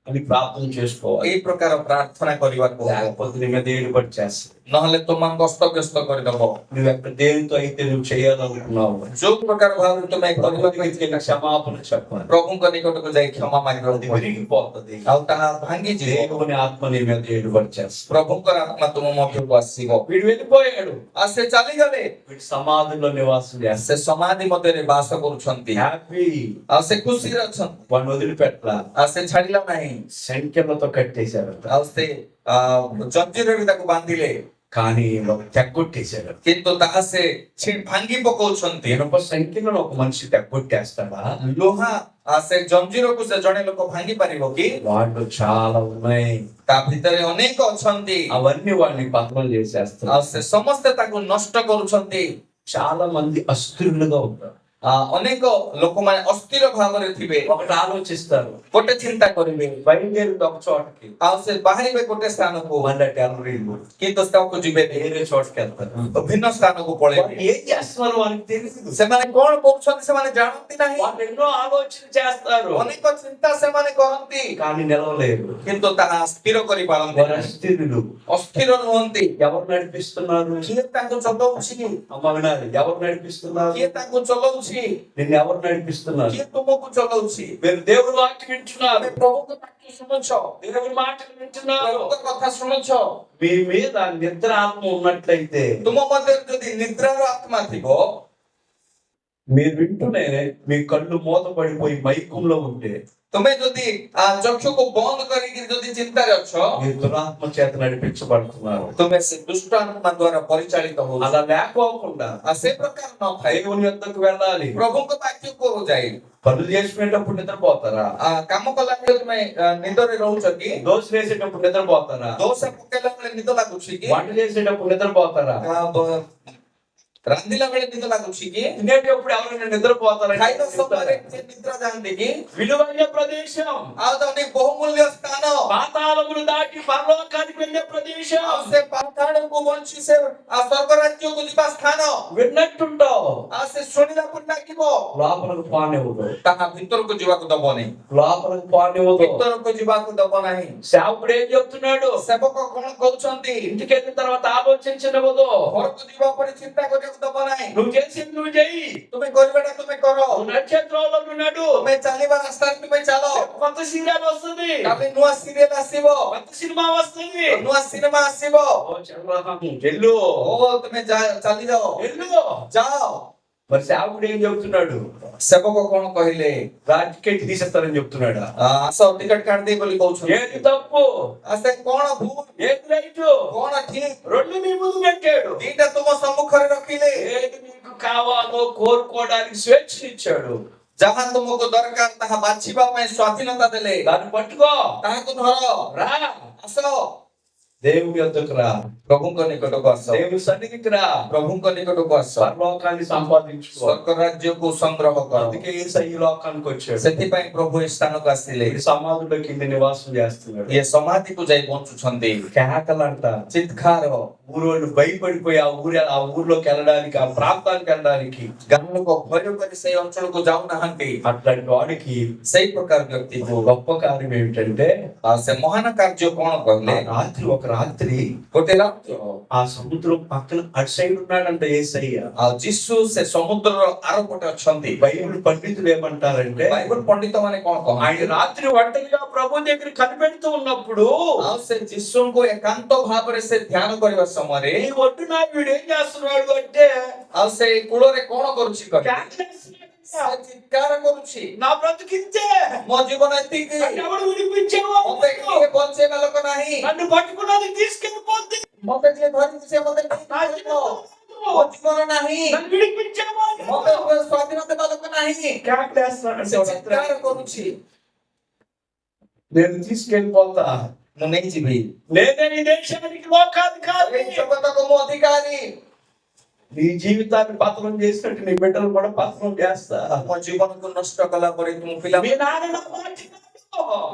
అని ప్రార్థన చేసుకోవాలి. ଏଇ ପ୍ରକାର ପ୍ରାର୍ଥନା କରିବାକୁ ହବ, లేకపోతే నీ మీద ఏడుబడి చేస్తుంది. ନହେଲେ ତୁମକୁ ଅସ୍ତବ୍ୟସ୍ତ କରିଦବ। నువ్వు ఎక్కడ దేనితో అయితే నువ్వు చేయాలనుకున్నావు ଯୋଉ ପ୍ରକାର ଭାବରେ ତୁମେ କରିବାକୁ నీకు క్షమాపణ చెప్పాలి. ପ୍ରଭୁଙ୍କ ନିକଟକୁ ଯାଇ କ୍ଷମା ମାଗିବାକୁ అది ପଡିବ, విరిగిపోతుంది. ଆଉ ତାହା ଭାଙ୍ଗିଯିବ। దేవుని ఆత్మ నీ మీద ఏడుబడి చేస్తుంది. ପ୍ରଭୁଙ୍କର ଆତ୍ମା ତୁମ ମଧ୍ୟକୁ ଆସିବ। వీడు వెళ్ళిపోయాడు, ଆଉ ସେ ଚାଲିଗଲେ, వీడు సమాధిలో నివాసం చేస్తాడు. ସେ ସମାଧି ମଧ୍ୟରେ ବାସ କରୁଛନ୍ତି, హ్యాపీ, ଆଉ ସେ ଖୁସିରେ ଅଛନ୍ତି, వాడిని వదిలిపెట్టలా, ଆଉ ସେ ଛାଡିଲା ନାହିଁ, సంఖ్యలతో కట్టేశారు. ଆଉ ସେ ଜଞ୍ଜିରରେ ତାକୁ ବାନ୍ଧିଲେ, కానీ తెగ్గొట్టేశాడు. କିନ୍ତୁ ତାହା ସେ ଭାଙ୍ଗି ପକଉଛନ୍ତି। ఇనుప సంఖ్యలను ఒక మనిషి తెగ్గొట్టేస్తాడా? ଲୁହା ସେ ଜଞ୍ଜିରକୁ ସେ ଜଣେ ଲୋକ ଭାଙ୍ଗି ପାରିବ କି? వాళ్ళు చాలా ఉన్నాయి, ତା ଭିତରେ ଅନେକ ଅଛନ୍ତି, అవన్నీ వాళ్ళని పతనం చేసేస్తారు. ଆଉ ସେ ସମସ୍ତେ ତାକୁ ନଷ୍ଟ କରୁଛନ୍ତି। చాలా మంది అస్థిరులుగా ఉంటారు. ଅନେକ ଲୋକମାନେ ଅସ୍ଥିର ଭାବରେ ଥିବେ, ఒకటి ఆలోచిస్తారు, ଗୋଟେ ଚିନ୍ତା କରିବେ బయలుదేరి ఒక చోటకి, ଆଉ ସେ ବାହାରିବେ ଗୋଟେ ସ୍ଥାନକୁ, మళ్ళీ టెర్రరీలు କିନ୍ତୁ ତାକୁ ଯିବେ వేరే చోటకి వెళ్తారు. ଭିନ୍ନ ସ୍ଥାନକୁ వాళ్ళు ପଳେଇବେ। ఏం చేస్తున్నారు వాళ్ళకి తెలియదు. ସେମାନେ କଣ କରୁଛନ୍ତି ସେମାନେ ଜାଣନ୍ତି ନାହିଁ, వాళ్ళు ఎన్నో ఆలోచన చేస్తారు ଅନେକ ଚିନ୍ତା ସେମାନେ କରନ୍ତି కానీ నిలవలేరు. କିନ୍ତୁ ତାହା ସ୍ଥିର କରିପାରନ୍ତି వారు ନାହିଁ, అస్థిరులు. ଅସ୍ଥିର ନୁହନ୍ତି। ఎవరు నడిపిస్తున్నారు? କିଏ ତାଙ୍କୁ ଚଲଉଛି, అమ్మ వినాలి, ఎవరు నడిపిస్తున్నారు? କିଏ ତାଙ୍କୁ ଚଲଉଛି, నిన్ను ఎవరు నడిపిస్తున్నారు? କିଏ ତୁମକୁ ଚଲଉଛି? మీరు దేవుని వాక్యం వింటున్నారు, ତମେ ପ୍ରଭୁଙ୍କ ବାକ୍ୟ ଶୁଣୁଛ, దేవుని మాటలు వింటున్నారు. ପ୍ରଭୁଙ୍କ କଥା ଶୁଣୁଛ। మీ మీద నిద్ర ఆత్మ ఉన్నట్లయితే ତୁମ ମଧ୍ୟରେ ଯଦି ନିଦ୍ରାର ଆତ୍ମା ଥିବ, మీరు వింటూనే మీ కళ్ళు మూత పడిపోయి మైకంలో ఉంటే ତୁମେ ଯଦି ଚକ୍ଷୁକୁ ବନ୍ଦ କରିକି ଯଦି ଚିନ୍ତାରେ ଅଛ, మీరు దురాత్మ చేత నడిపించబడుతున్నారు. ତୁମେ ସେ ଦୁଷ୍ଟ ଆତ୍ମା ଦ୍ୱାରା ପରିଚାଳିତ ହଉଛ। అలా లేకపోకుండా ସେ ప్రకారం ନଥାଏ, దేవుని యొద్దకు వెళ్ళాలి. ପ୍ରଭୁଙ୍କ ବାକ୍ୟକୁ ଯାଇ పనులు చేసుకునేటప్పుడు నిద్రపోతారా? କାମ କଲା ବେଳେ ତୁମେ ନିଦରେ ରହୁଛ କି? దోశలు వేసేటప్పుడు నిద్రపోతారా? ଦୋଷ ପକେଇଲା ବେଳେ ନିଦ ଲାଗୁଛି କି? వంట చేసేటప్పుడు నిద్రపోతారా? ରାନ୍ଧିଲା ବେଳେ ନିଦ ଲାଗୁଛି କି? తినేటప్పుడు ఎవరైనా నిద్రపోతారా? ଖାଇବା ସମୟରେ କିଏ ନିଦ୍ରା ଯାଆନ୍ତି କି? విలువైన ప్రదేశం, ଆଉ ତାହେଲେ ବହୁମୂଲ୍ୟ ସ୍ଥାନ, పాతాళములు దాటి పరలోకానికి వెళ్ళే ప్రదేశం ଆଉ ସେ ପାତାଳକୁ ବଞ୍ଚି ସେ ସ୍ୱର୍ଗ ରାଜ୍ୟକୁ ଯିବା ସ୍ଥାନ, విన్నట్టుంటావు. ଆଉ ସେ ଶୁଣିଲା ପରି ଲାଗିବ, లోపలకు పానివ్వదు, ତାହା ଭିତରକୁ ଯିବାକୁ ଦବନି, లోపలకు పానివ్వదు. ଭିତରକୁ ଯିବାକୁ ଦବ ନାହିଁ। సేవకుడు ఏం చెప్తున్నాడు? ସେବକ କଣ କହୁଛନ୍ତି? ఇంటికి వెళ్ళిన తర్వాత ఆలోచించనివ్వదు. ଘରକୁ ଯିବା ପରେ ଚିନ୍ତା କରିବାକୁ ଦବ ନାହିଁ। నువ్వు చేసింది నువ్వు చెయ్యి, ତୁମେ କରିବାଟା ତୁମେ କର, నువ్వు నక్షత్రంలో ఉన్నాడు. ତୁମେ ଚାଲିବା ରାସ୍ତାରେ ତୁମେ ଚାଲ। కొత్త సీరియల్ వస్తుంది, କାଲି ନୂଆ ସିରିଏଲ ଆସିବ, కొత్త సినిమా వస్తుంది. ନୂଆ ସିନେମା ଆସିବ, ఓ చంద్రబాబు చెల్లు ଓ ତୁମେ ଚାଲିଯାଅ, వెళ్ళు. ଯାଅ। మరి సేవకుడు ఏం చెప్తున్నాడు? ସେବକ କଣ କହିଲେ? టికెట్ తీసేస్తారని చెప్తున్నాడు. ଆସ ଟିକେଟ କାଟିଦେଇ ବୋଲି କହୁଛନ୍ତି। ఏది తప్పు, ସେ କଣ ଭୁଲ, ఏది రైట్? କଣ ଠିକ, రెండు మీ ముందు పెట్టాడు. ଦିଟା ତୁମ ସମ୍ମୁଖରେ ରଖିଲେ। ఏది మీకు కావాలో కోరుకోవడానికి స్వేచ్ఛనిచ్చాడు. ଯାହା ତୁମକୁ ଦରକାର ତାହା ବାଛିବା ପାଇଁ ସ୍ୱାଧୀନତା ଦେଲେ। దాన్ని పట్టుకో, ତାହାକୁ ଧର, రా, ଆସ, దేవుని యొద్దకు రా, ପ୍ରଭୁଙ୍କ ନିକଟକୁ ଆସ, దేవుని సన్నిధికి రా, ପ୍ରଭୁଙ୍କ ନିକଟକୁ ଆସ, పరలోకాన్ని సంపాదించుకో. ସ୍ୱର୍ଗ ରାଜ୍ୟକୁ ସଂଗ୍ରହ କର। అందుకే యేసు ఈ లోకానికి వచ్చాడు. ସେଥିପାଇଁ ପ୍ରଭୁ ଏ ସ୍ଥାନକୁ ଆସିଲେ। ఈ సమాధిలో కింద నివాసం చేస్తున్నాడు. ଇଏ ସମାଧିକୁ ଯାଇ ବଞ୍ଚୁଛନ୍ତି। కేకలంట, ଚିତ୍କାର, ఊరోళ్ళు భయపడిపోయి ఆ ఊర్లోకి వెళ్ళడానికి, ఆ ప్రాంతానికి వెళ్ళడానికి. ଗାଁ ଲୋକ ଭୟ କରି ସେଇ ଅଞ୍ଚଳକୁ ଯାଉନାହାନ୍ତି। అట్లాంటి వాడికి ସେଇ ପ୍ରକାର ବ୍ୟକ୍ତିକୁ గొప్ప కార్యం ఏమిటంటే, ସେ ମହାନ କାର୍ଯ୍ୟ କଣ କହିଲେ? ఒక రాత్రి ଗୋଟେ ରାତ୍ର ఆ సముద్రం పక్కన అటు సైడ్ ఉన్నాడంట యేసయ్య. ଆଉ ଯୀଶୁ ସେ ସମୁଦ୍ରର ଆରପଟେ ଅଛନ୍ତି। బైబిల్ పండితులు ఏమంటారంటే, ବାଇବଲ ପଣ୍ଡିତ ମାନେ କଣ କହନ୍ତି? ఆయన రాత్రి ఒంటరిగా ప్రభు దగ్గర కనిపెడుతూ ఉన్నప్పుడు ଆଉ ସେ ଯୀଶୁଙ୍କୁ ଏକାନ୍ତ ଭାବରେ ସେ ଧ୍ୟାନ କରିବା ସମୟରେ ఈ ఒడ్డున వీడు ఏం చేస్తున్నాడు అంటే, ଆଉ ସେ କୂଳରେ କଣ କରୁଛି କହିଲେ? కేకలేస్తున్నాడు. ସେ ଚିତ୍କାର କରୁଛି, నా బ్రతికించే, ମୋ ଜୀବନ ଏତିକି, నన్ను ఎవడు విడిపించేవాడు? ମତେ କିଏ ବଞ୍ଚେଇବା ଲୋକ ନାହିଁ, నన్ను పట్టుకున్నది తీసుకెళ్ళిపోద్ది. ମତେ ଯିଏ ଧରିଛି ସେ ମତେ ନେଇଯିବ। ମୋ ଜୀବନ ନାହିଁ, నన్ను విడిపించేవాడు. ମତେ ସ୍ୱାଧୀନ ଦେବା ଲୋକ ନାହିଁ। కేకలేస్తున్నాడు. ସେ ଚିତ୍କାର କରୁଛି, నేను తీసుకెళ్ళిపోతా, ମୁଁ ନେଇଯିବି, నేనే ఈ దేశానికి లోకాధికారి. ଏ ଜଗତକୁ ମୁଁ ଅଧିକାରୀ। నీ జీవితాన్ని పతనం చేసినట్టు నీ బిడ్డలు కూడా పతనం చేస్తా. ମୋ ଜୀବନକୁ ନଷ୍ଟ କଲା ପରେ ତୁମ ପିଲା, మీ నాన్న నా మాట విన్నాడు.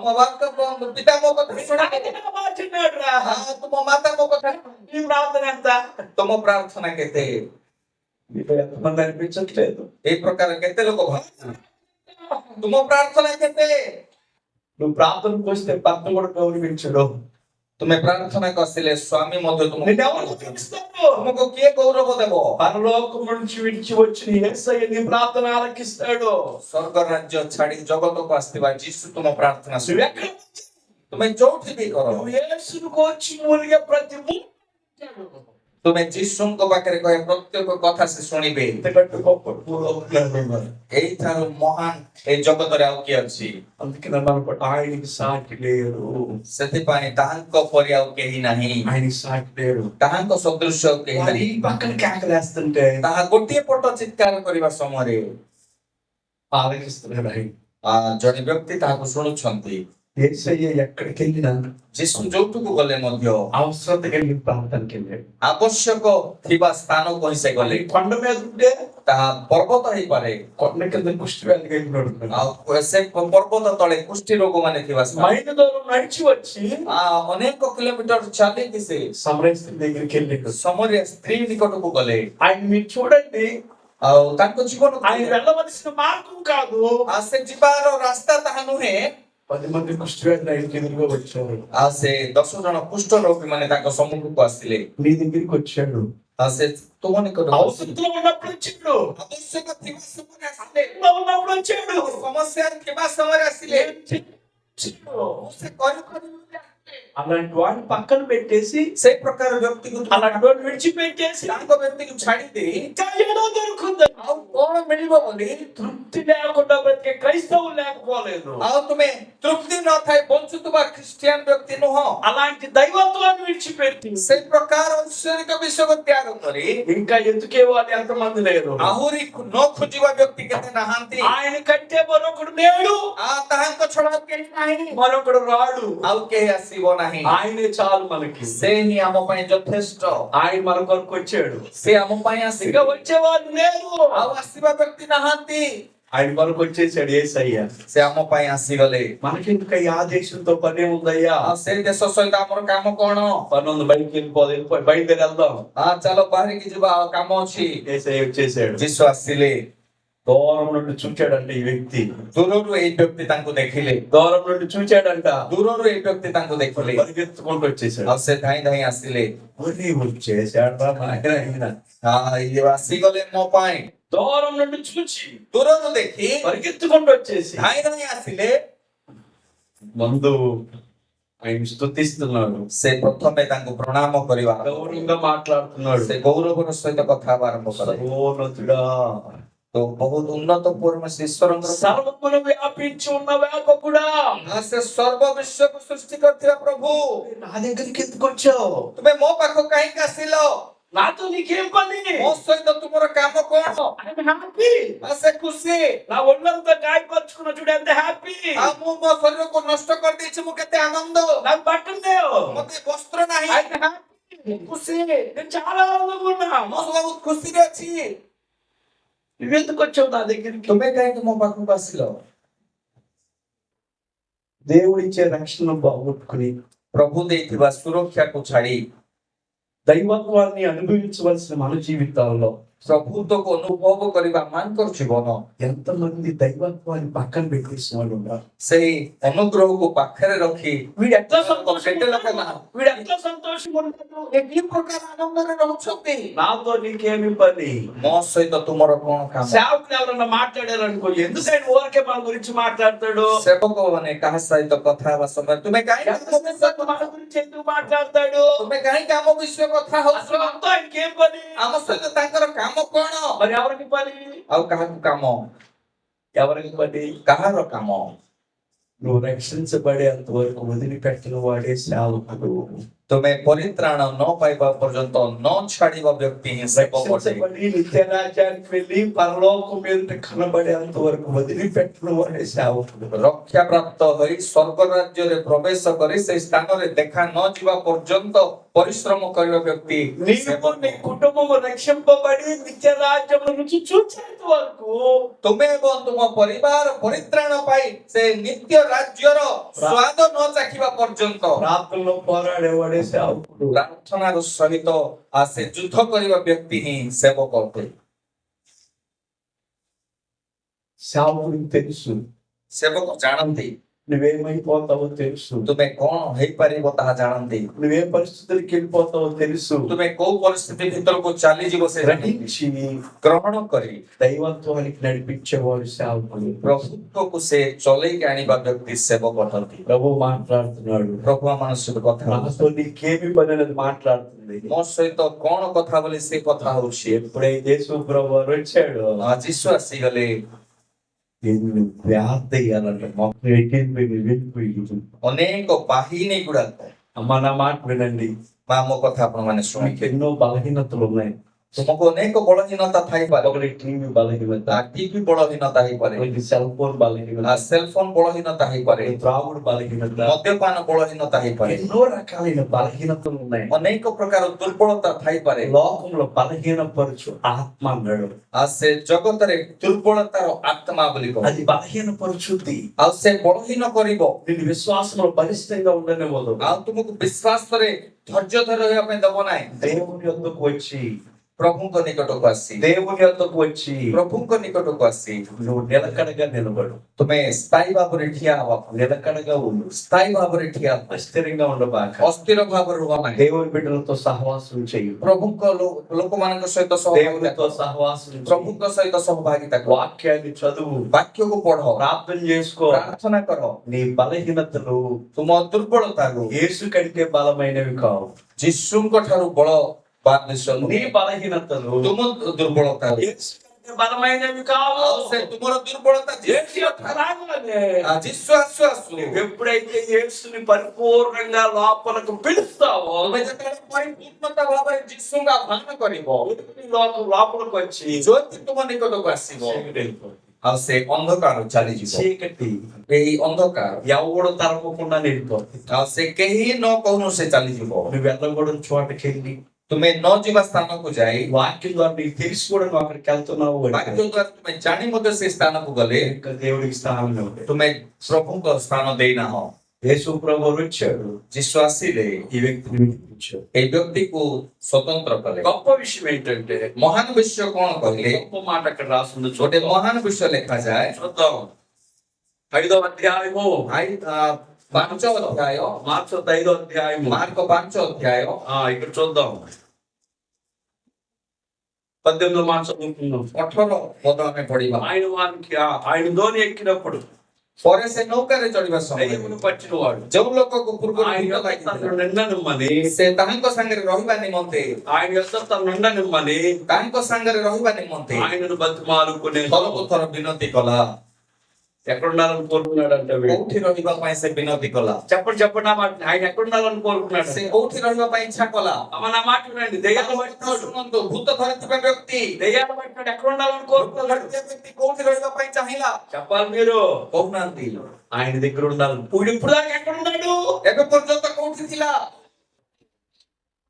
ମୋ ପିତା ମୋ କଥା మీ ଶୁଣିବେ, నాన్న నా మాట విన్నాడు రా. ତୁମ ମାତା ମୋ କଥା। నీ ప్రార్థన ఎంత? ତୁମ ପ୍ରାର୍ଥନା କେତେ? నీకు ఎంతమంది అనిపించట్లేదు? এই ପ୍ରକାର କେତେ ଲୋକ ଭାବୁଛନ୍ତି? ତୁମ ପ୍ରାର୍ଥନା କେତେ? నువ్వు ప్రార్థనకు వస్తే భర్త కూడా గౌరవించడు. ତୁମେ ପ୍ରାର୍ଥନାକୁ ଆସିଲେ ସ୍ୱାମୀ ମଧ୍ୟ ତୁମକୁ నిన్నెవరు గౌరవిస్తారు? ତୁମକୁ କିଏ ଗୌରବ ଦେବ? పరలోకం నుంచి విడిచి వచ్చిన యేసయ్య నీ ప్రార్థన ఆలకిస్తాడు. ସ୍ୱର୍ଗ ରାଜ୍ୟ ଛାଡି ଜଗତକୁ ଆସିଥିବା ଯୀଶୁ ତୁମ ପ୍ରାର୍ଥନା నువ్వు ଶୁଣେ। ఎక్కడ ତୁମେ ଯୋଉଠି ବି କର, నువ్వు యేసును కోచి మూలిగే ప్రతి ତୁମେ ଯୀଶୁଙ୍କ ପାଖରେ କହେ ପ୍ରତ୍ୟେକ କଥା ସେ ଶୁଣିବେ। ఇంతకంటే గొప్ప పూర్వకులు ఉన్నారు. ଏଇଠାରୁ ମହାନ ଏଇ ଜଗତରେ ଆଉ କିଏ ଅଛି? అందుకే నన్ను ఆయనకి సాటి లేరు, ସେଥିପାଇଁ ତାହାଙ୍କ ପରି ଆଉ କେହି ନାହିଁ, ఆయనకి సాటి లేరు. ତାହାଙ୍କ ସଦୃଶ ଆଉ କେହି వాడు ନାହିଁ। ఈ పక్కన కేకలేస్తుంటే ତାହା ଗୋଟିଏ ପଟ ଚିତ୍କାର କରିବା ସମୟରେ ఆలకిస్తున్నాడు ఆయన. ଜଣେ ବ୍ୟକ୍ତି ତାହାକୁ ଶୁଣୁଛନ୍ତି। యేసయ్య ఎక్కడికి వెళ్ళినా ଯୀଶୁ ଯୋଉଠୁକୁ ଗଲେ ମଧ୍ୟ అవసరత కలిగిన ప్రాంతానికి వెళ్ళాడు. ଆବଶ୍ୟକ ଥିବା ସ୍ଥାନକୁ ହିଁ ସେ ଗଲେ। కొండ మీద ఉంటే ତାହା ପର୍ବତ ହେଇପାରେ, కొండ కింద కుష్టి వ్యాధి కలిగిన ଆଉ ସେ ପର୍ବତ ତଳେ କୁଷ୍ଠି ରୋଗ ମାନେ ଥିବା ସ୍ଥାନ। మైలు దూరం నడిచి వచ్చి ଅନେକ କିଲୋମିଟର ଚାଲିକି ସେ సమరయ స్త్రీ దగ్గరికి వెళ్ళాడు. ସମରିଆ ସ୍ତ୍ରୀ నిକଟକୁ ଗଲେ। ఆయన మీరు చూడండి, ଆଉ ତାଙ୍କ ଜୀବନ ఆయన వెళ్ళవలసిన మార్గం కాదు. ସେ ଯିବାର ରାସ୍ତା ତାହା ନୁହେଁ। 10 మంది కుష్టి వ్యాధి ఆయనకి ఎదురుగా వచ్చారు. ସେ 10 ଜଣ କୁଷ୍ଠ ରୋଗୀ ମାନେ ତାଙ୍କ ସମ୍ମୁଖକୁ ଆସିଲେ। నీ దగ్గరికి వచ్చాడు. ସେ ତୁମ ନିକଟକୁ అవసరంలో ఉన్నప్పుడు వచ్చాడు. ଆବଶ୍ୟକ ଥିବା ସମୟରେ ଆସିଲେ, ఉన్నప్పుడు వచ్చాడు. ସମସ୍ୟା ଥିବା ସମୟରେ ଆସିଲେ। ସେ କରିପାରିବେ అలాంటి వాడిని పక్కన పెట్టేసి, ସେଇ ପ୍ରକାର ବ୍ୟକ୍ତିକୁ అలాంటి వాడిని విడిచిపెట్టేసి ତାଙ୍କ ବ୍ୟକ୍ତିକୁ ଛାଡ଼ି ଦେଇ ఇంకా ఏదో దొరుకుతుంది. ଆଉ କଣ ମିଳିବ ବୋଲି తృప్తి లేకుండా బ్రతికే క్రైస్తవులు లేకపోలేదు. ଆଉ ତୁମେ ତୃପ୍ତି ନଥାଏ ବଞ୍ଚୁଥିବା ଖ୍ରୀଷ୍ଟିଆନ ବ୍ୟକ୍ତି ନୁହଁ। అలాంటి దైవత్వాన్ని విడిచిపెట్టి ସେଇ ପ୍ରକାର ଐଶ୍ୱରିକ ବିଷୟକୁ ତ୍ୟାଗ କରି ఇంకా ఎదుకే వాళ్ళు ఎంతమంది లేరు. ଆହୁରି ନ ଖୋଜିବା ବ୍ୟକ୍ତି କେତେ ନାହାନ୍ତି। ఆయన కంటే మరొకడు లేడు, ତାହାଙ୍କ ଛଡା ଆଉ କେହି ନାହିଁ, మరొకడు రాడు. ଆଉ କେହି ଆସିବ ନାହିଁ। ఆయనే చాలు మనకి. ସେ ହିଁ ଆମ ପାଇଁ ଯଥେଷ୍ଟ। ఆయన మన కొరకు వచ్చాడు. ସେ ଆମ ପାଇଁ ఇంకా ଆସିବ, వచ్చేవాళ్ళు లేరు. ଆଉ ଆସିବା ବ୍ୟକ୍ତି నాହାନ୍ତି। ఆయన కొరకు వచ్చేసాడు యేసయ్య. ସେ ଆମ ପାଇଁ ଆସିଗଲେ। మనకెందుకు ఈ ఆదేశంతో పని ఉందయ్యా? ସେ ଦେଶ ସହିତ ଆମର କାମ କଣ? పని ఉంది, బయటికి బయలుదేరి వెళ్దాం. ଚାଲ ବାହାରିକି ଯିବା, ଆଉ କାମ ଅଛି। యేసయ్య వచ్చేసాడు. ଯୀଶୁ ଆସିଲେ। దూరం నుండి చూచాడంట ఈ వ్యక్తి. ଦୂରରୁ ଏଇ ବ୍ୟକ୍ତି ତାଙ୍କୁ ଦେଖିଲେ। దూరం నుండి చూచాడంట. ଦୂରରୁ ଏଇ ବ୍ୟକ୍ତି ତାଙ୍କୁ ଦେଖିଲେ। పరిగెత్తుకుంటూ వచ్చేసాడు. ଆଉ ସେ ଧାଇଁ ଧାଇଁ ଆସିଲେ। వచ్చేసాడు ఆయన. ଇଏ ଆସିଗଲେ ମୋ ପାଇଁ। దూరం నుండి చూచి ଦୂରରୁ ଦେଖି పరిగెత్తుకుంటూ వచ్చేసి ଧାଇଁ ଧାଇଁ ଆସିଲେ। ముందు ఆయన స్తుతిస్తున్నాడు. ସେ ପ୍ରଥମେ ତାଙ୍କୁ ପ୍ରଣାମ କରିବା, గౌరవంగా మాట్లాడుతున్నాడు. ସେ ଗୌରବର ସହିତ କଥା ହେବା ଆରମ୍ଭ କଲେ। సర్వోన్నతుడా, ତ ବହୁତ ଉନ୍ନତ ପରମେଶ୍ୱର ଈଶ୍ୱରଙ୍କର సర్వమును వ్యాపించి ఉన్న వ్యాపకుడా, ସେ ସର୍ବ ବିଶ୍ୱକୁ ସୃଷ୍ଟି କରିଥିବା ପ୍ରଭୁ, నా దగ్గరికి ఎందుకు వచ్చావు? ତୁମେ ମୋ ପାଖକୁ କାହିଁକି ଆସିଲ? నాతో నీకేం పని? ମୋ ସହିତ ତୁମର କାମ କଣ? I'm happy. ସେ ଖୁସି। నా ఒళ్ళంతా గాయపరుచుకున్న చూడు, ఎంత హ్యాపీ. ଆଉ ମୁଁ ମୋ ଶରୀରକୁ ନଷ୍ଟ କରିଦେଇଛି, ମୁଁ କେତେ ଆନନ୍ଦ। నాకు బట్టలు లేవు, ମତେ ବସ୍ତ୍ର ନାହିଁ, I'm happy. ଖୁସି। నేను చాలా ఆనందంగా ఉన్నా. ମୁଁ ବହୁତ ଖୁସିରେ ଅଛି। నువ్వెందుకు వచ్చావు నా దగ్గరికి? ତୁମେ କାହିଁକି ମୋ ପାଖକୁ ଆସିଲ? దేవుడిచ్చే రక్షణ బాగొట్టుకుని ପ୍ରଭୁ ଦେଇଥିବା ସୁରକ୍ଷାକୁ ଛାଡି దైవత్వాన్ని అనుభవించవలసిన మన జీవితాల్లో ପ୍ରଭୁତ୍ୱକୁ ଅନୁଭବ କରିବା ମାନଙ୍କର ଜୀବନ, ఎంతమంది దైవత్వాన్ని పక్కన పెట్టేసిన వాళ్ళు ఉన్నారు. ସେଇ ଅନୁଗ୍ରହକୁ ପାଖରେ ରଖି వీడు ఎట్లా କେତେ ଲୋକ వీడు ఎట్లా సంతోషంగా ఉంటాడు? କି ପ୍ରକାର ଆନନ୍ଦରେ ରହୁଛନ୍ତି। నాతో నీకేమి పని? ମୋ సହିତ ତୁମର କଣ କାମ? సేవకులు ఎవరన్నా మాట్లాడారు అనుకో, ఎందుకు ఆయన ఊరికే మన గురించి మాట్లాడతాడు? ସେବକ ମାନେ କାହା ସହିତ କଥା ହେବା ସମୟରେ ତୁମେ କାହିଁକି మన గురించి ఎందుకు మాట్లాడతాడు? ତୁମେ କାହିଁକି ଆମ ବିଷୟ କଥା ହଉଛ? అసలు మనతో ఆయనకి ఏం పని? ଆମ ସହିତ ତାଙ୍କର କାମ କଣ? మరి ఎవరికి పని? ଆଉ కాହାକୁ କାମ? ఎవరికి పని? କାହାର କାମ? నువ్వు రక్షించబడేంత వరకు వదిలిపెట్టిన వాడే సేవకుడు. ତୁମେ ପରିତ୍ରାଣ ନ ପାଇବା ପର୍ଯ୍ୟନ୍ତ ନ ଛାଡିବା ବ୍ୟକ୍ତି ହିଁ ସେବକ ଅଟେ। రక్షించబడి నిత్యరాజ్యానికి వెళ్ళి పరలోకం మీద కనబడేంత వరకు వదిలిపెట్టిన వాడే సేవకుడు. ରକ୍ଷା ପ୍ରାପ୍ତ ହୋଇ ସ୍ୱର୍ଗ ରାଜ୍ୟରେ ପ୍ରବେଶ କରି ସେଇ ସ୍ଥାନରେ ଦେଖା ନ ଯିବା ପର୍ଯ୍ୟନ୍ତ ପରିଶ୍ରମ କରିବା ବ୍ୟକ୍ତି నీవు ସେବକ। నీ కుటుంబము రక్షింపబడి నిత్య రాజ్యము రుచి చూసేంత వరకు ତୁମେ ଏବଂ ତୁମ ପରିବାର ପରିତ୍ରାଣ ପାଇ ସେ ନିତ୍ୟ ରାଜ୍ୟର ସ୍ୱାଦ ନ ଚାଖିବା ପର୍ଯ୍ୟନ୍ତ ప్రార్థనలో పోరాడేవాడే సేవకుడు. ପ୍ରାର୍ଥନାର ସହିତ ସେ ଯୁଦ୍ଧ କରିବା ବ୍ୟକ୍ତି ହିଁ ସେବକ ଅଟେ। సేవకుడికి తెలుసు ସେବକ ଜାଣନ୍ତି నువ్వేమైపోతావో తెలుసు, ତୁମେ କଣ ହେଇପାରିବ ତାହା ଜାଣନ୍ତି। నువ్వే పరిస్థితులకి వెళ్ళిపోతావో తెలుసు. ତୁମେ କୋଉ ପରିସ୍ଥିତି ଭିତରକୁ ଚାଲିଯିବ ସେ గ్రహించి ଗ୍ରହଣ କରି దైవత్వానికి నడిపించేవాడు సేవకుడు. ପ୍ରଭୁତ୍ୱକୁ ସେ ଚଲେଇକି ଆଣିବା ବ୍ୟକ୍ତି ସେବକ ଅଟନ୍ତି। ప్రభు మాట్లాడుతున్నాడు. ପ୍ରଭୁ ଆମ ସହିତ କଥା ହଉଛି। నాతో నీకేమి పని అనేది మాట్లాడుతుంది. ମୋ ସହିତ କଣ କଥା ବୋଲି ସେ କଥା ହଉଛି। ఎప్పుడైతే యేసు ప్రభు వారు వచ్చాడు, ଯୀଶୁ ଆସିଗଲେ నిన్ను వ్యాధయ్యాలంటే మొత్తం వెళ్ళిపోయి. ଅନେକ ବାହିନୀ ଗୁଡାକ అమ్మ నా మాట వినండి, ମା ମୋ କଥା ଆପଣ ମାନେ మీకు ଶୁଣିକି ఎన్నో బలహీనతలు ఉన్నాయి. ତୁମକୁ ଅନେକ ବଳହୀନତା ଥାଇପାରେ। ఒకటి టీవీ బలహీనత, ଟିଭି ବଳହୀନତା ହେଇପାରେ, ఒకటి సెల్ ఫోన్ బలహీనత, సెల్ ఫోన్ బଳహీనత ହେଇପାରେ, త్రాగుడు బలహీనత, మద్యపాన బଳహీనత ହେଇପାରେ, ఎన్నో రకాలైన బలహీనతలు ఉన్నాయి. ଅନେକ ପ୍ରକାର ଦୁର୍ବଳତା ଥାଇପାରେ। లోకంలో బలహీనపరచు ఆత్మ అన్నాడు. ସେ ଜଗତରେ ଦୁର୍ବଳତାର ଆତ୍ମା ବୋଲି କହ। అది బలహీనపరచుద్ది. ଆଉ ସେ ବଳହୀନ କରିବ, నిన్ను విశ్వాసంలో బలిష్టంగా ఉండనివ్వదు. ଆଉ ତୁମକୁ ବିଶ୍ୱାସରେ ଧୈର୍ଯ୍ୟ ଧରି ରହିବା ପାଇଁ ଦବ ନାହିଁ। దేవుని యొద్దకు వచ్చి, ପ୍ରଭୁଙ୍କ ନିକଟକୁ ଆସି, దేవుని యొద్దకు వచ్చి ପ୍ରଭୁଙ୍କ ନିକଟକୁ ଆସି నువ్వు నిలకడగా నిలబడు. ତୁମେ ସ୍ଥାୟୀ ଭାବରେ ଠିଆ ହବ, నిలకడగా ఉండు. ସ୍ଥାୟୀ ଭାବରେ ଠିଆ ହବ, అస్థిరంగా ఉండబాక. ଅସ୍ଥିର ଭାବରେ ରୁହ ନାହିଁ। దేవుని బిడ్డలతో సహవాసం చెయ్యి. ପ୍ରଭୁଙ୍କ ଲୋକମାନଙ୍କ ସହିତ ସହଭାଗିତା దేవునితో କର, సహవాసం చెయ్యి. ପ୍ରଭୁଙ୍କ ସହିତ ସହଭାଗିତା କର, వాక్యాన్ని చదువు, ବାକ୍ୟକୁ ପଢ, ప్రార్థన చేసుకో. ପ୍ରାର୍ଥନା କର। నీ బలహీనతలు ତୁମ ଦୁର୍ବଳତାକୁ యేసు కంటే బలమైనవి కావు. ଯୀଶୁଙ୍କ ଠାରୁ ବଳବାନ ବିଷୟ నీ ନୁହେଁ। బలహీనతలు ତୁମ ଦୁର୍ବଳତା యేసు కంటే బలమైనవి కావు. ସେ ତୁମର ଦୁର୍ବଳତା యేసు యొక్క రాగానే ଯୀଶୁ ଆସୁ ଆସୁ నువ్వు ఎప్పుడైతే యేసుని పరిపూర్ణంగా లోపలకు పిలుస్తావో, ତୁମେ ଯେତେବେଳେ ପରିପୂର୍ଣ୍ଣତା ଭାବରେ ଯୀଶୁଙ୍କ ଆହ୍ୱାନ କରିବ, నీ లోపలకు వచ్చి ଜ୍ୟୋତି ତୁମ ନିକଟକୁ ଆସିବ, చీకటి వెళ్ళిపోతుంది. ଆଉ ସେ ଅନ୍ଧକାର ଚାଲିଯିବ। చీకటి ଏଇ ଅନ୍ଧକାର ఎవడు తరపకుండా వెళ్ళిపోతుంది. ଆଉ ସେ କେହି ନ କହୁନୁ ସେ ଚାଲିଯିବ। నువ్వు వెళ్ళకూడని చోటకి వెళ్ళి, ତୁମେ ନ ଯିବା ସ୍ଥାନକୁ ଯାଇ, వాక్యం ద్వారా నీకు తెలిసి కూడా నువ్వు అక్కడికి వెళ్తున్నావు ବାକ୍ୟ అంటే ଦ୍ୱାରା ତୁମେ ଜାଣି ମଧ୍ୟ ସେ ସ୍ଥାନକୁ ଗଲେ ఇంకా దేవుడికి స్థానం ఉంది. ତୁମେ ପ୍ରଭୁଙ୍କ ସ୍ଥାନ ଦେଇନାହ। యేసు ప్రభు వచ్చాడు, ଯୀଶୁ ଆସିଲେ ఈ వ్యక్తిని విడిపించాడు. ଏଇ ବ୍ୟକ୍ତିକୁ ସ୍ୱତନ୍ତ୍ର କଲେ। గొప్ప విషయం ఏంటంటే, ମହାନ ବିଷୟ କଣ କହିଲେ? గొప్ప మాట అక్కడ రాస్తుంది. ଗୋଟେ ମହାନ ବିଷୟ ଲେଖାଯାଏ చూద్దాం. 5వ అధ్యాయము, 5 ଅଧ୍ୟାୟ, మార్క్స్ 5వ అధ్యాయము, ମାର୍କ 5 ଅଧ୍ୟାୟ, ఇక్కడ చూద్దాం. 18వ మాట చదువుకుందాం. 18 ପଦ ଆମେ ପଢିବା। ఆయన ధోని ఎక్కినప్పుడు ପରେ ସେ ନୌକାରେ ଚଢିବା ସମୟରେ దయ్యమును పట్టినవాడు ଯେଉଁ ଲୋକକୁ ପୂର୍ବରୁ ఆయన ଭୂତ యొక్క ଲାଗିଥିଲା, తన నిండనిమ్మని, ସେ ତାହାଙ୍କ ସାଙ୍ଗରେ ରହିବା ନିମନ୍ତେ, ఆయన యొక్క తన నిండనిమ్మని ତାଙ୍କ ସାଙ୍ଗରେ ରହିବା ନିମନ୍ତେ ఆయనను బతిమాలుకునే ଥରକୁ ଥର ବିନତି କଲା। ఎక్కడ ఉండాలని కోరుకున్నాడంటే వీడు. କୋଉଠି ରହିବା ପାଇଁ ସେ ବିନତି କଲା? చెప్పండి చెప్పండి ఆ మాట. ఆయన ఎక్కడ ఉండాలని కోరుకున్నాడు? ସେ କୋଉଠି ରହିବା ପାଇଁ ଇଚ୍ଛା କଲା? అమ్మ నా మాట వినండి. దయ్యాలు పట్టినాడు, ଶୁଣନ୍ତୁ, ଭୂତ ଧରିଥିବା ବ୍ୟକ୍ତି, దయ్యాలు పట్టినాడు ఎక్కడ ఉండాలని ଭୂତ కోరుకున్నాడు? ଧରିଥିବା ବ୍ୟକ୍ତି କୋଉଠି ରହିବା ପାଇଁ ଚାହିଁଲା? చెప్పాలి మీరు. କହୁନାହାନ୍ତି। ఆయన దగ్గర ఉండాలి. వీడు ఇప్పుడు దాకా ఎక్కడ ఉన్నాడు? ଏବେ ପର୍ଯ୍ୟନ୍ତ କୋଉଠି ଥିଲା?